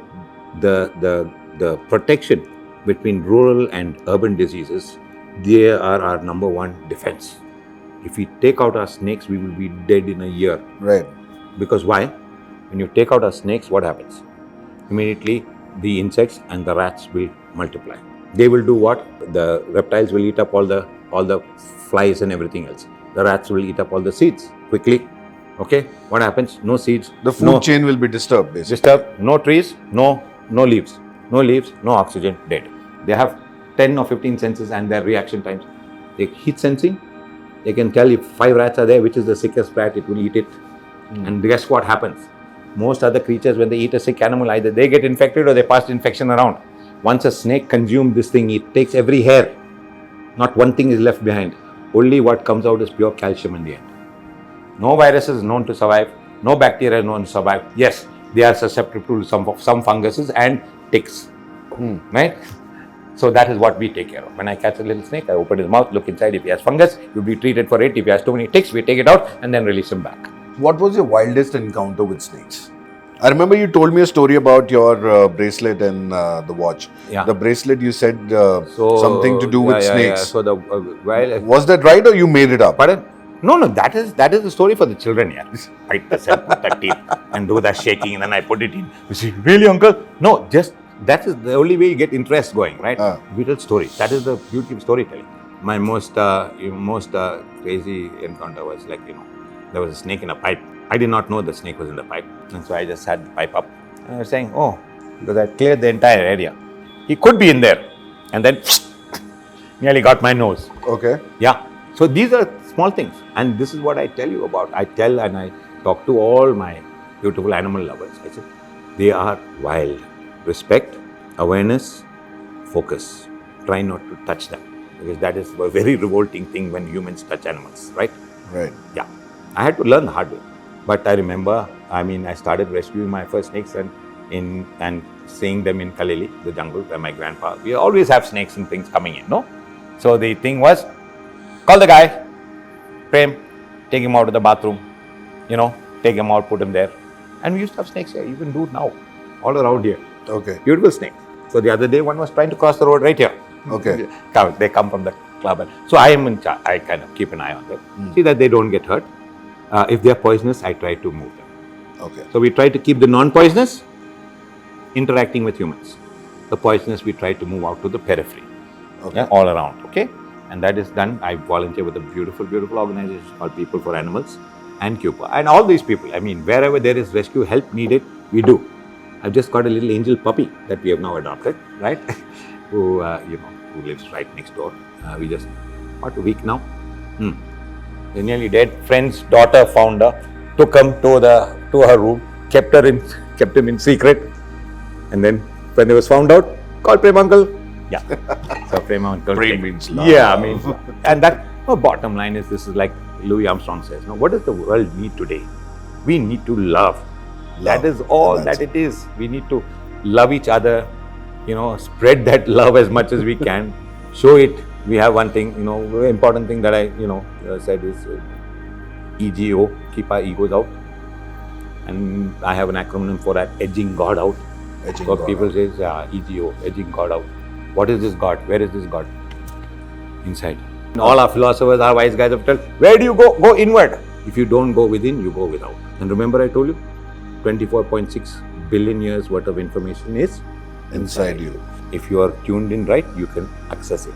protection between rural and urban diseases, they are our number one defense. If we take out our snakes, we will be dead in a year. Right. Because why? When you take out our snakes, what happens? Immediately, the insects and the rats will multiply. They will do what? The reptiles will eat up all the flies and everything else. The rats will eat up all the seeds quickly. Okay? What happens? No seeds. The food chain will be disturbed, basically. Disturbed. No trees, no leaves. No leaves, no oxygen, dead. They have 10 or 15 senses and their reaction times. They heat sensing. They can tell if 5 rats are there, which is the sickest rat, it will eat it. And guess what happens? Most other creatures, when they eat a sick animal, either they get infected or they pass the infection around. Once a snake consumes this thing, it takes every hair. Not one thing is left behind. Only what comes out is pure calcium in the end. No virus is known to survive. No bacteria is known to survive. Yes, they are susceptible to some funguses and ticks. Right? So that is what we take care of. When I catch a little snake, I open his mouth, look inside. If he has fungus, you'll be treated for it. If he has too many ticks, we take it out and then release him back. What was your wildest encounter with snakes? I remember you told me a story about your bracelet and the watch. Yeah. The bracelet, you said something to do with snakes. So the was that right, or you made it up? Pardon? No, that is the story for the children here. Bite the cell, put that teeth and do that shaking, and then I put it in. You see, really, uncle? No, just that is the only way you get interest going, right? We tell story. That is the beauty of storytelling. My most crazy encounter was like, there was a snake in a pipe. I did not know the snake was in the pipe, and so I just had the pipe up. And I was saying, oh, because I cleared the entire area. He could be in there, and then nearly got my nose. Okay. Yeah. So these are small things, and this is what I tell you about. I tell and I talk to all my beautiful animal lovers. I say, they are wild. Respect, awareness, focus. Try not to touch them, because that is a very revolting thing when humans touch animals, right? Right. Yeah. I had to learn the hard way. But I remember, I started rescuing my first snakes and seeing them in Kaleli, the jungle, where my grandpa. We always have snakes and things coming in, no? So the thing was, call the guy, Prem, take him out of the bathroom, take him out, put him there. And we used to have snakes here. You can do it now, all around here. Okay. Beautiful snakes. So the other day, one was trying to cross the road right here. Okay. They come from the club. So I am in charge. I kind of keep an eye on them. See that they don't get hurt. If they are poisonous, I try to move them. Okay. So we try to keep the non-poisonous interacting with humans. The poisonous, we try to move out to the periphery. Okay. Yeah, all around. Okay. And that is done. I volunteer with a beautiful, beautiful organization called People for Animals and Cuba. And all these people, wherever there is rescue help needed, we do. I've just got a little angel puppy that we have now adopted, right? who lives right next door. We just, what, a week now? They're nearly dead. Friend's daughter found her, took him to her room, kept him in secret, and then when they was found out, called Prem uncle. Yeah. So Prem uncle. Prem means love. Yeah, and that bottom line is, this is like Louis Armstrong says. Now, what does the world need today? We need to love. That is all that it is. We need to love each other, spread that love as much as we can, show it. We have one thing, very important thing that I, said is EGO, keep our egos out. And I have an acronym for that, edging God out. People say, EGO, edging God out. What is this God? Where is this God? Inside. And all our philosophers, our wise guys have told, where do you go? Go inward. If you don't go within, you go without. And remember I told you, 24.6 billion years worth of information is inside you. If you are tuned in right, you can access it.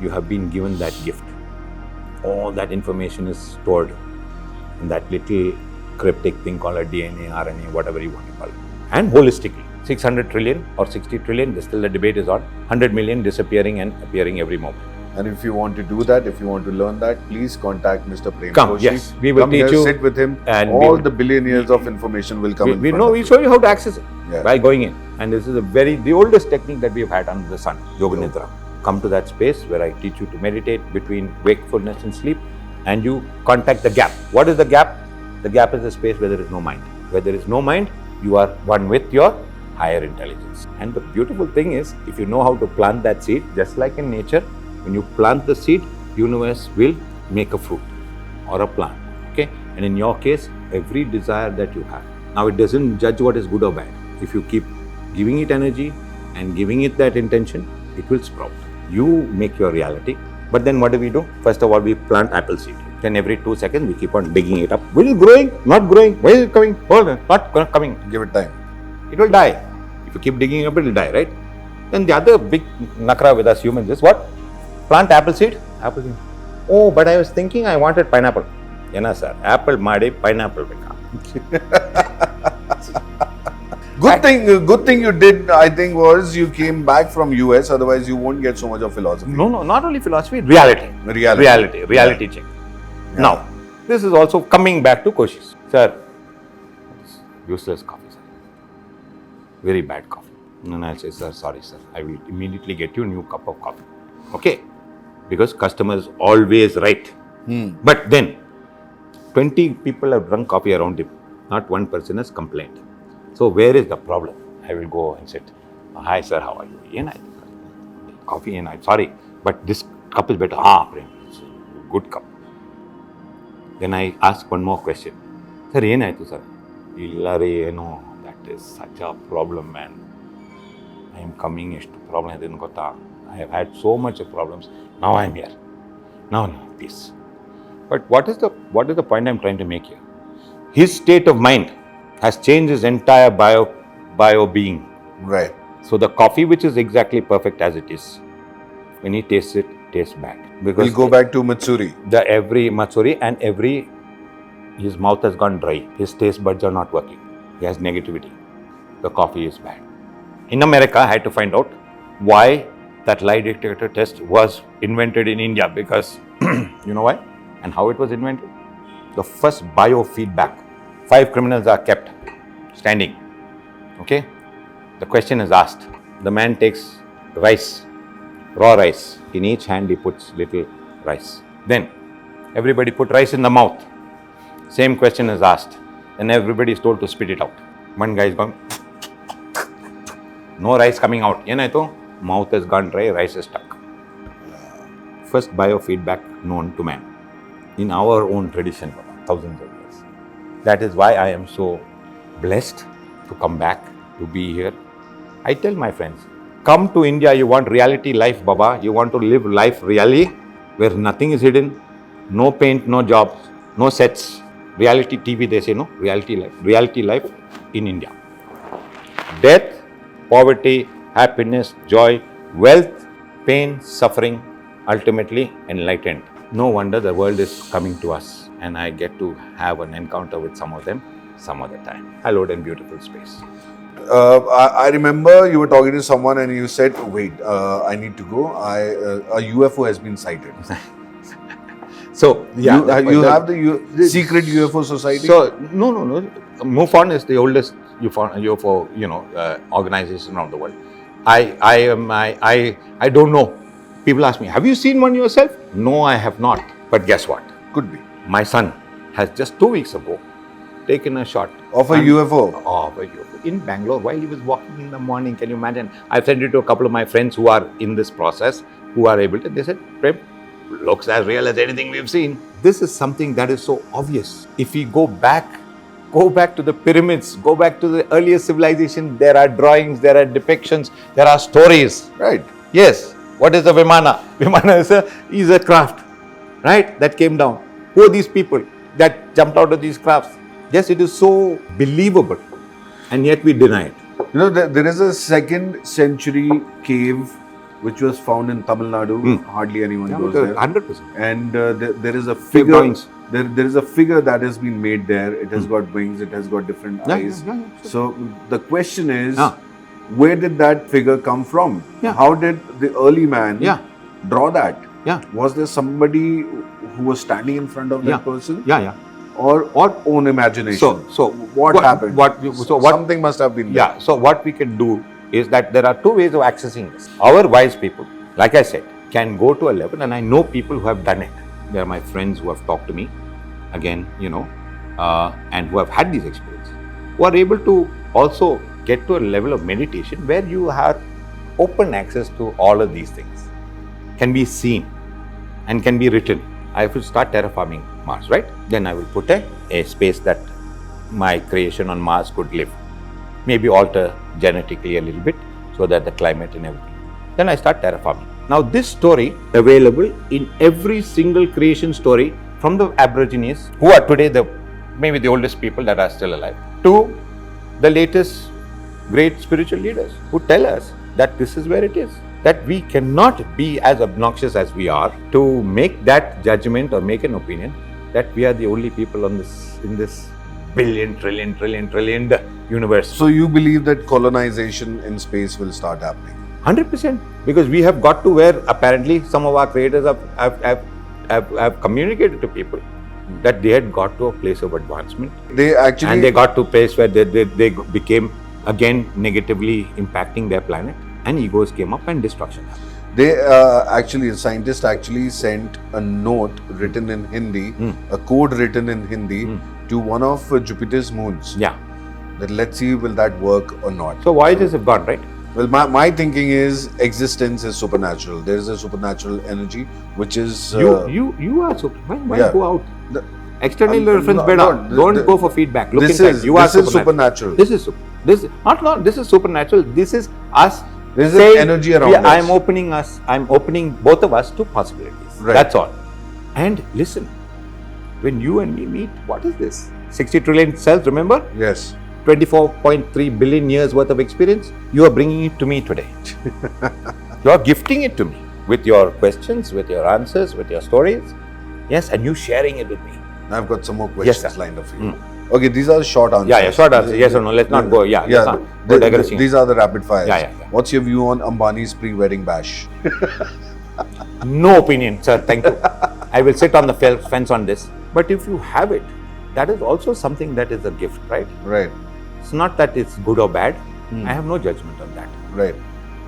You have been given that gift. All that information is stored in that little cryptic thing called a DNA, RNA, whatever you want to call it. And holistically, 600 trillion or 60 trillion, still the debate is on. 100 million disappearing and appearing every moment. And if you want to do that, if you want to learn that, please contact Mr. Prem Come, Koshy. yes, we will come teach here, you. sit with him, and all the billionaires of information will come in we front know, of we you. show you how to access it Yeah. by going in. And this is the oldest technique that we've had under the sun, Yoga Nidra. Come to that space where I teach you to meditate between wakefulness and sleep, and you contact the gap. What is the gap? The gap is the space where there is no mind. Where there is no mind, you are one with your higher intelligence. And the beautiful thing is, if you know how to plant that seed, just like in nature, when you plant the seed, universe will make a fruit or a plant. Okay? And in your case, every desire that you have. Now it doesn't judge what is good or bad. If you keep giving it energy and giving it that intention, it will sprout. You make your reality. But then what do? First of all, we plant apple seed. Then every 2 seconds, we keep on digging it up. Will it growing? Not growing. Why is it coming? Hold on. Not coming. Give it time. It will die. If you keep digging up, it will die, right? Then the other big nakra with us humans is what? Plant apple seed. Apple seed. Oh, but I was thinking I wanted pineapple. Yena sir, apple made pineapple beka. Good thing you did, I think, was you came back from US. Otherwise, you won't get so much of philosophy. No, not only philosophy, reality check. Yeah. Now, this is also coming back to Koshy's. Sir, useless coffee, sir. Very bad coffee. And I'll say, sir, sorry, sir. I will immediately get you a new cup of coffee. Okay? Because customer is always right. But then, 20 people have drunk coffee around him. Not one person has complained. So where is the problem? I will go and sit. Hi sir, how are you? Coffee and I'm sorry, but this cup is better. Prem, it's a good cup. Then I ask one more question. Sir, sir? That is such a problem, man. I am coming to problem. I have had so much of problems. Now I am here. No, peace. But what is the point I am trying to make here? His state of mind has changed his entire bio being. Right. So the coffee, which is exactly perfect as it is, when he tastes it, tastes bad. Because we'll go back to Matsuri. Every Matsuri and his mouth has gone dry. His taste buds are not working. He has negativity. The coffee is bad. In America, I had to find out why that lie detector test was invented in India, because you know why and how it was invented? The first biofeedback. 5 criminals are kept standing. Okay? The question is asked. The man takes rice, raw rice. In each hand he puts little rice. Then everybody put rice in the mouth. Same question is asked. Then everybody is told to spit it out. One guy is going, no rice coming out. Mouth has gone dry, rice is stuck. First biofeedback known to man. In our own tradition, thousands of years. That is why I am so blessed to come back, to be here. I tell my friends, come to India, you want reality life, Baba. You want to live life really, where nothing is hidden, no paint, no jobs, no sets. Reality TV, they say, no? Reality life. Reality life in India. Death, poverty, happiness, joy, wealth, pain, suffering, ultimately enlightened. No wonder the world is coming to us, and I get to have an encounter with some of them some other time. Hallowed and beautiful space. I remember you were talking to someone and you said, wait, I need to go. A UFO has been sighted. So, yeah. You have the secret UFO society? So, no. MUFON is the oldest UFO organization around the world. I don't know. People ask me, have you seen one yourself? No, I have not. But guess what? Could be. My son has just 2 weeks ago taken a shot of a UFO. Of a UFO in Bangalore while he was walking in the morning. Can you imagine? I've sent it to a couple of my friends who are in this process, who are able to. They said, Prem, looks as real as anything we've seen. This is something that is so obvious. If we go back to the pyramids, go back to the earliest civilization, there are drawings, there are depictions, there are stories. Right. Yes. What is a Vimana? Vimana is a craft, right? That came down. Who are these people that jumped out of these crafts? Yes, it is so believable, and yet we deny it. You know, there is a 2nd century cave which was found in Tamil Nadu. Hardly anyone goes there. 100%. And there is a figure. There is a figure that has been made there. It has got wings. It has got different eyes. Sure. So the question is, where did that figure come from? Yeah. How did the early man draw that? Yeah. Was there somebody who was standing in front of that person? Yeah. Or own imagination? So what happened? Something must have been there. Yeah. So what we can do is that there are two ways of accessing this. Our wise people, like I said, can go to a level, and I know people who have done it. They are my friends who have talked to me, again, and who have had these experiences, who are able to also get to a level of meditation where you have open access to all of these things, can be seen and can be written. I will start terraforming Mars, right? Then I will put a space that my creation on Mars could live. Maybe alter genetically a little bit so that the climate and everything. Then I start terraforming. Now this story available in every single creation story from the Aborigines, who are today maybe the oldest people that are still alive, to the latest great spiritual leaders who tell us that this is where it is. That we cannot be as obnoxious as we are to make that judgment or make an opinion that we are the only people in this billion, trillion universe. So you believe that colonization in space will start happening? 100%, because we have got to where apparently some of our creators have communicated to people that they had got to a place of advancement. And they got to a place where they became again negatively impacting their planet, and egos came up and destruction happened. Scientists actually sent a note written in Hindi, a code written in Hindi to one of Jupiter's moons. Yeah. That let's see, will that work or not? So Voyagers have gone, right? Well, my thinking is existence is supernatural. There is a supernatural energy which is... You are super. Why go out? External reference better. Don't go for feedback. Look inside. This is supernatural. This is supernatural. This is us. There is an energy around us. I'm opening both of us to possibilities. Right. That's all. And listen, when you and me meet, what is this? 60 trillion cells, remember? Yes. 24.3 billion years worth of experience. You are bringing it to me today. You are gifting it to me with your questions, with your answers, with your stories. Yes, and you sharing it with me. I've got some more questions Yes, lined up for you. Okay, these are short answers. Yeah, short answers. Yes or no. Let's not go. These are the rapid fires. Yeah. What's your view on Ambani's pre-wedding bash? No opinion, sir. Thank you. I will sit on the fence on this. But if you have it, that is also something that is a gift, right? Right. It's not that it's good or bad. I have no judgment on that. Right.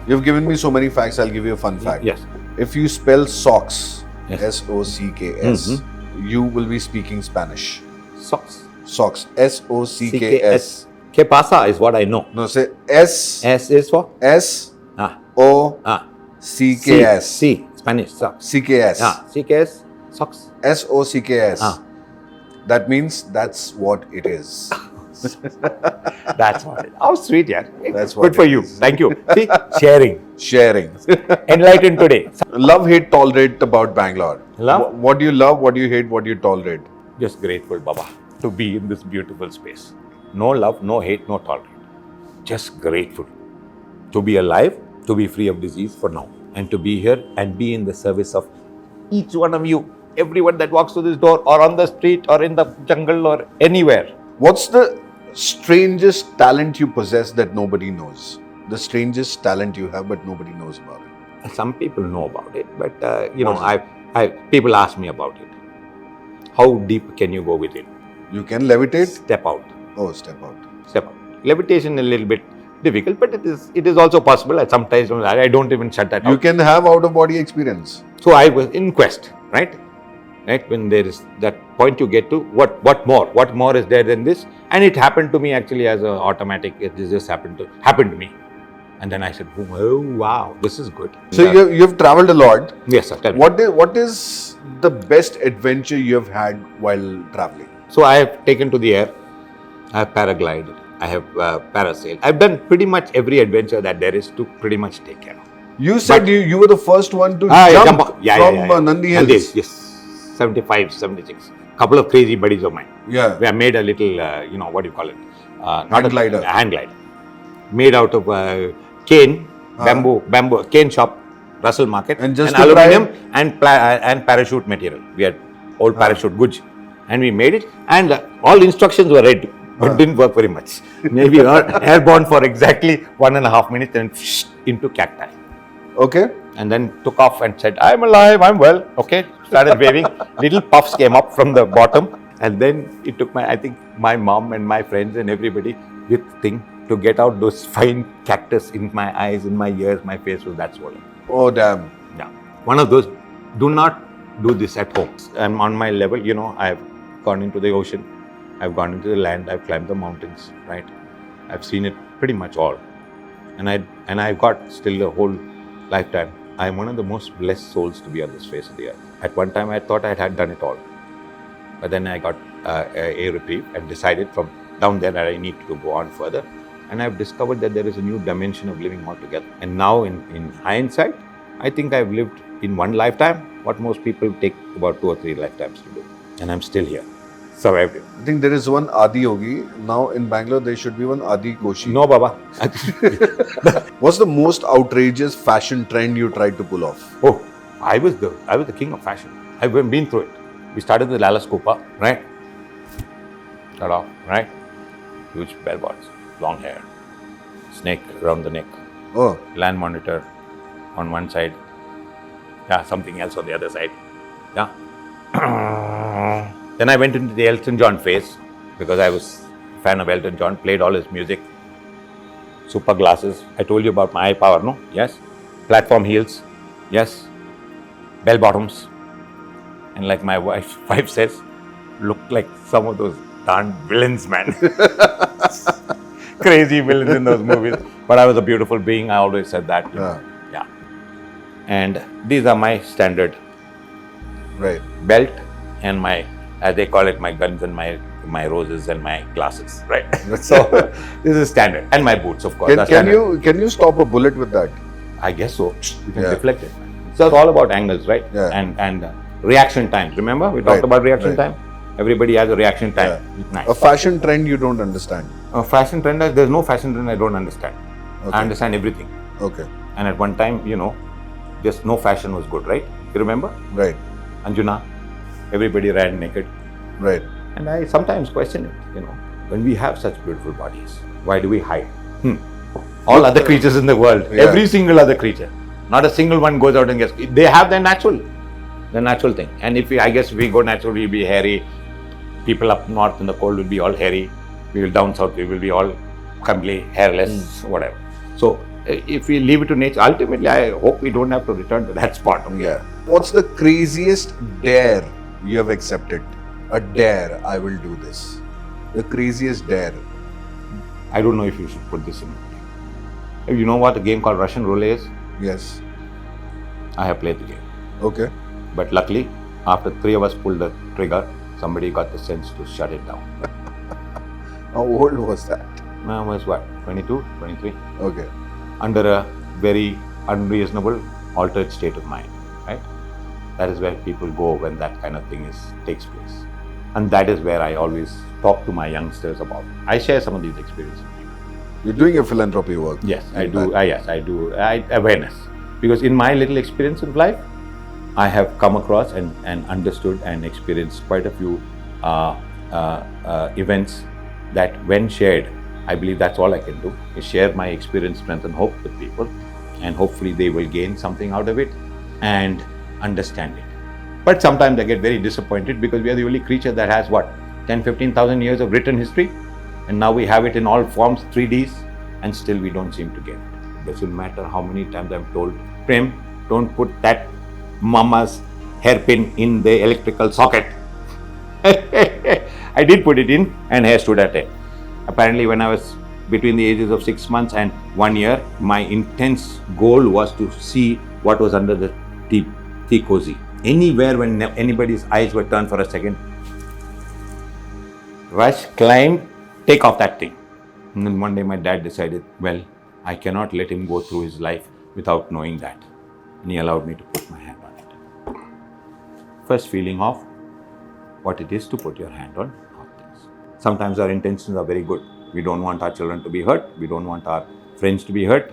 You've given me so many facts. I'll give you a fun fact. Yes. If you spell socks, Yes. S-O-C-K-S, you will be speaking Spanish. Socks. Socks. S-O-C-K-S. Que pasa is what I know. No, say S. S is for? S-O-C-K-S. C. Spanish. Socks. C-K-S. C-K-S. Socks. S-O-C-K-S. That means that's what it is. That's what it is. How sweet, yeah. That's what good for it you. is. Thank you. See, sharing. Enlightened today. Love, hate, tolerate about Bangalore. Love? What do you love? What do you hate? What do you tolerate? Just grateful, Baba, to be in this beautiful space. No love, no hate, no tolerance. Just grateful to be alive, to be free of disease for now, and to be here and be in the service of each one of you, everyone that walks through this door or on the street or in the jungle or anywhere. What's the strangest talent you possess that nobody knows? The strangest talent you have but nobody knows about it. Some people know about it, but people ask me about it. How deep can you go within? You can levitate? Step out. Oh, step out. Step out. Levitation is a little bit difficult, but it is also possible. And sometimes I don't even shut that out. You can have out-of-body experience. So I was in quest, right? When there is that point you get to, what more is there than this? And it happened to me actually as an automatic. It just happened to me. And then I said, oh wow, this is good. So you've traveled a lot. Yes, sir. Tell me. What is the best adventure you have had while traveling? So I have taken to the air. I have paraglided. I have parasailed. I've done pretty much every adventure that there is to pretty much take care of. You said you were the first one to jump from Nandi Hills. Yes, 75, 76. Couple of crazy buddies of mine. Yeah. We have made a little, what do you call it? Hang glider. Hang glider. Made out of cane, bamboo, cane shop, Russell Market, and aluminum and parachute material. We had old parachute goods, and we made it. And all instructions were read, but didn't work very much. Maybe airborne for exactly 1.5 minutes and into cacti. Okay. And then took off and said, I'm alive, I'm well. Okay. Started waving. Little puffs came up from the bottom. And then it took I think my mom and my friends and everybody with thing to get out those fine cactus in my eyes, in my ears. My face was that swollen. Oh, damn. Yeah. One of those, do not do this at home. I'm on my level, I've gone into the ocean. I've gone into the land. I've climbed the mountains, right? I've seen it pretty much all. And I've got still a whole lifetime. I'm one of the most blessed souls to be on this face of the earth. At one time, I thought I had done it all. But then I got a reprieve and decided from down there that I need to go on further. And I've discovered that there is a new dimension of living altogether. And now in hindsight, I think I've lived in one lifetime what most people take about 2 or 3 lifetimes to do. And I'm still here. Survived it. I think there is one Adi Yogi. Now in Bangalore, there should be one Adi Koshi. No, Baba. What's the most outrageous fashion trend you tried to pull off? Oh, I was the king of fashion. I've been through it. We started with Lala Scopa, right? Cut off, right? Huge bell bottoms, long hair, snake around the neck. Oh. Land monitor on one side. Yeah, something else on the other side. Yeah. Then I went into the Elton John phase because I was a fan of Elton John, played all his music. Super glasses. I told you about my eye power, no? Yes. Platform heels. Yes. Bell bottoms. And like my wife says, look like some of those darn villains, man. Crazy villains in those movies. But I was a beautiful being. I always said that. Yeah. And these are my standard. Right. Belt and my, as they call it, my guns and my roses and my glasses, right? So this is standard. And my boots, of course. Can you stop a bullet with that? I guess so. You can deflect it. So it's all about angles, right? Yeah. And reaction times. Remember we talked about reaction time? Everybody has a reaction time. Yeah. Nice. A fashion trend you don't understand. A fashion trend, there's no fashion trend I don't understand. Okay. I understand everything. Okay. And at one time, just no fashion was good, right? You remember? Right. Anjuna, everybody ran naked. Right. And I sometimes question it, when we have such beautiful bodies, why do we hide? All other creatures in the world, every single other creature, not a single one goes out and gets, they have their natural thing. And if we go natural, we'll be hairy. People up north in the cold will be all hairy. We will down south, we will be all completely hairless, whatever. So if we leave it to nature, ultimately I hope we don't have to return to that spot. Yeah. What's the craziest dare you have accepted? A dare, I will do this. The craziest dare. I don't know if you should put this in. You know what a game called Russian roulette is? Yes. I have played the game. Okay. But luckily, after 3 of us pulled the trigger, somebody got the sense to shut it down. How old was that? I was what, 22, 23? Okay. Under a very unreasonable, altered state of mind, right? That is where people go when that kind of thing takes place. And that is where I always talk to my youngsters about. I share some of these experiences. You're doing your philanthropy work. Yes, I do. I do. Awareness. Because in my little experience of life, I have come across and understood and experienced quite a few events that when shared, I believe that's all I can do, is share my experience, strength and hope with people. And hopefully they will gain something out of it and understand it. But sometimes I get very disappointed because we are the only creature that has 10,000-15,000 years of written history. And now we have it in all forms, 3Ds, and still we don't seem to get it. It doesn't matter how many times I'm told, Prem, don't put that mama's hairpin in the electrical socket. I did put it in and hair stood at it. Apparently when I was between the ages of 6 months and 1 year, my intense goal was to see what was under the tea cozy. Anywhere when anybody's eyes were turned for a second, rush, climb, take off that thing. And then one day my dad decided, well, I cannot let him go through his life without knowing that. And he allowed me to put my hand on it. First feeling of what it is to put your hand on hot things. Sometimes our intentions are very good. We don't want our children to be hurt. We don't want our friends to be hurt.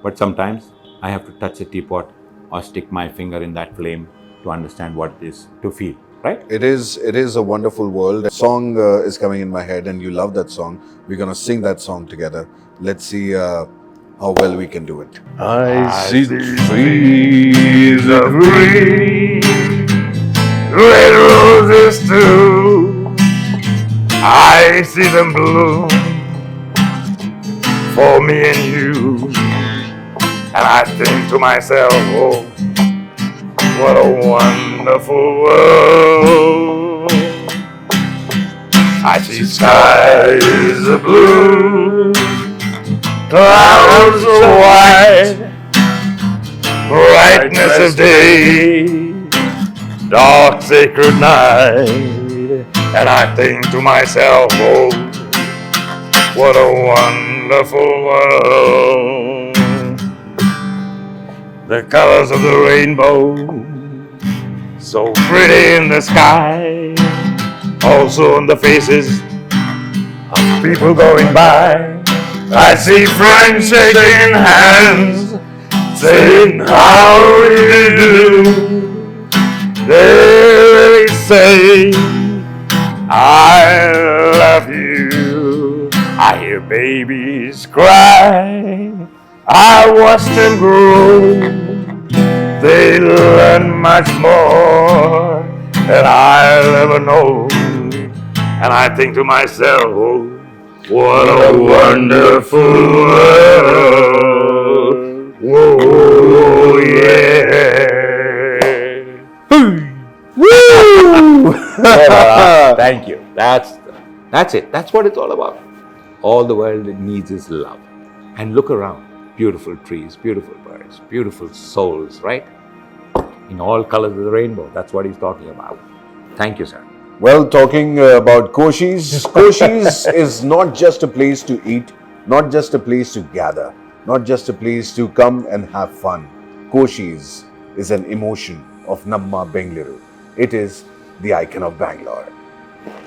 But sometimes I have to touch a teapot or stick my finger in that flame to understand what it is to feel, right? It is a wonderful world. A song is coming in my head and you love that song. We're going to sing that song together. Let's see how how well we can do it. I see the trees of green, red roses too. I see them bloom for me and you. And I think to myself, oh, what a wonderful world. I see skies of blue, clouds of white, brightness of day, dark sacred night. And I think to myself, oh, what a wonderful world. The colors of the rainbow, so pretty in the sky, also on the faces of people going by. I see friends shaking hands, saying, how do you do? They say, I love you. I hear babies cry, I watch them grow. They learn much more than I'll ever know. And I think to myself, oh, what a wonderful world. Whoa, yeah. Woo! Thank you. That's it. That's what it's all about. All the world needs is love. And look around. Beautiful trees, beautiful birds, beautiful souls, right? In all colors of the rainbow. That's what he's talking about. Thank you, sir. Well, talking about Koshy's, Koshy's is not just a place to eat, not just a place to gather, not just a place to come and have fun. Koshy's is an emotion of Namma Bengaluru. It is the icon of Bangalore.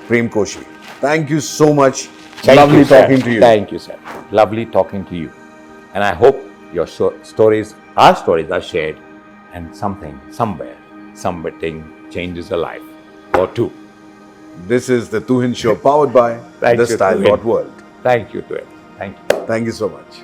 Prem Koshy, thank you so much. Lovely talking to you. Thank you, sir. Lovely talking to you. And I hope your stories, our stories are shared and something, somewhere, something changes a life or two. This is the Tuhin Show powered by Thank you, TheStyle.World. Thank you to it. Thank you. Thank you so much.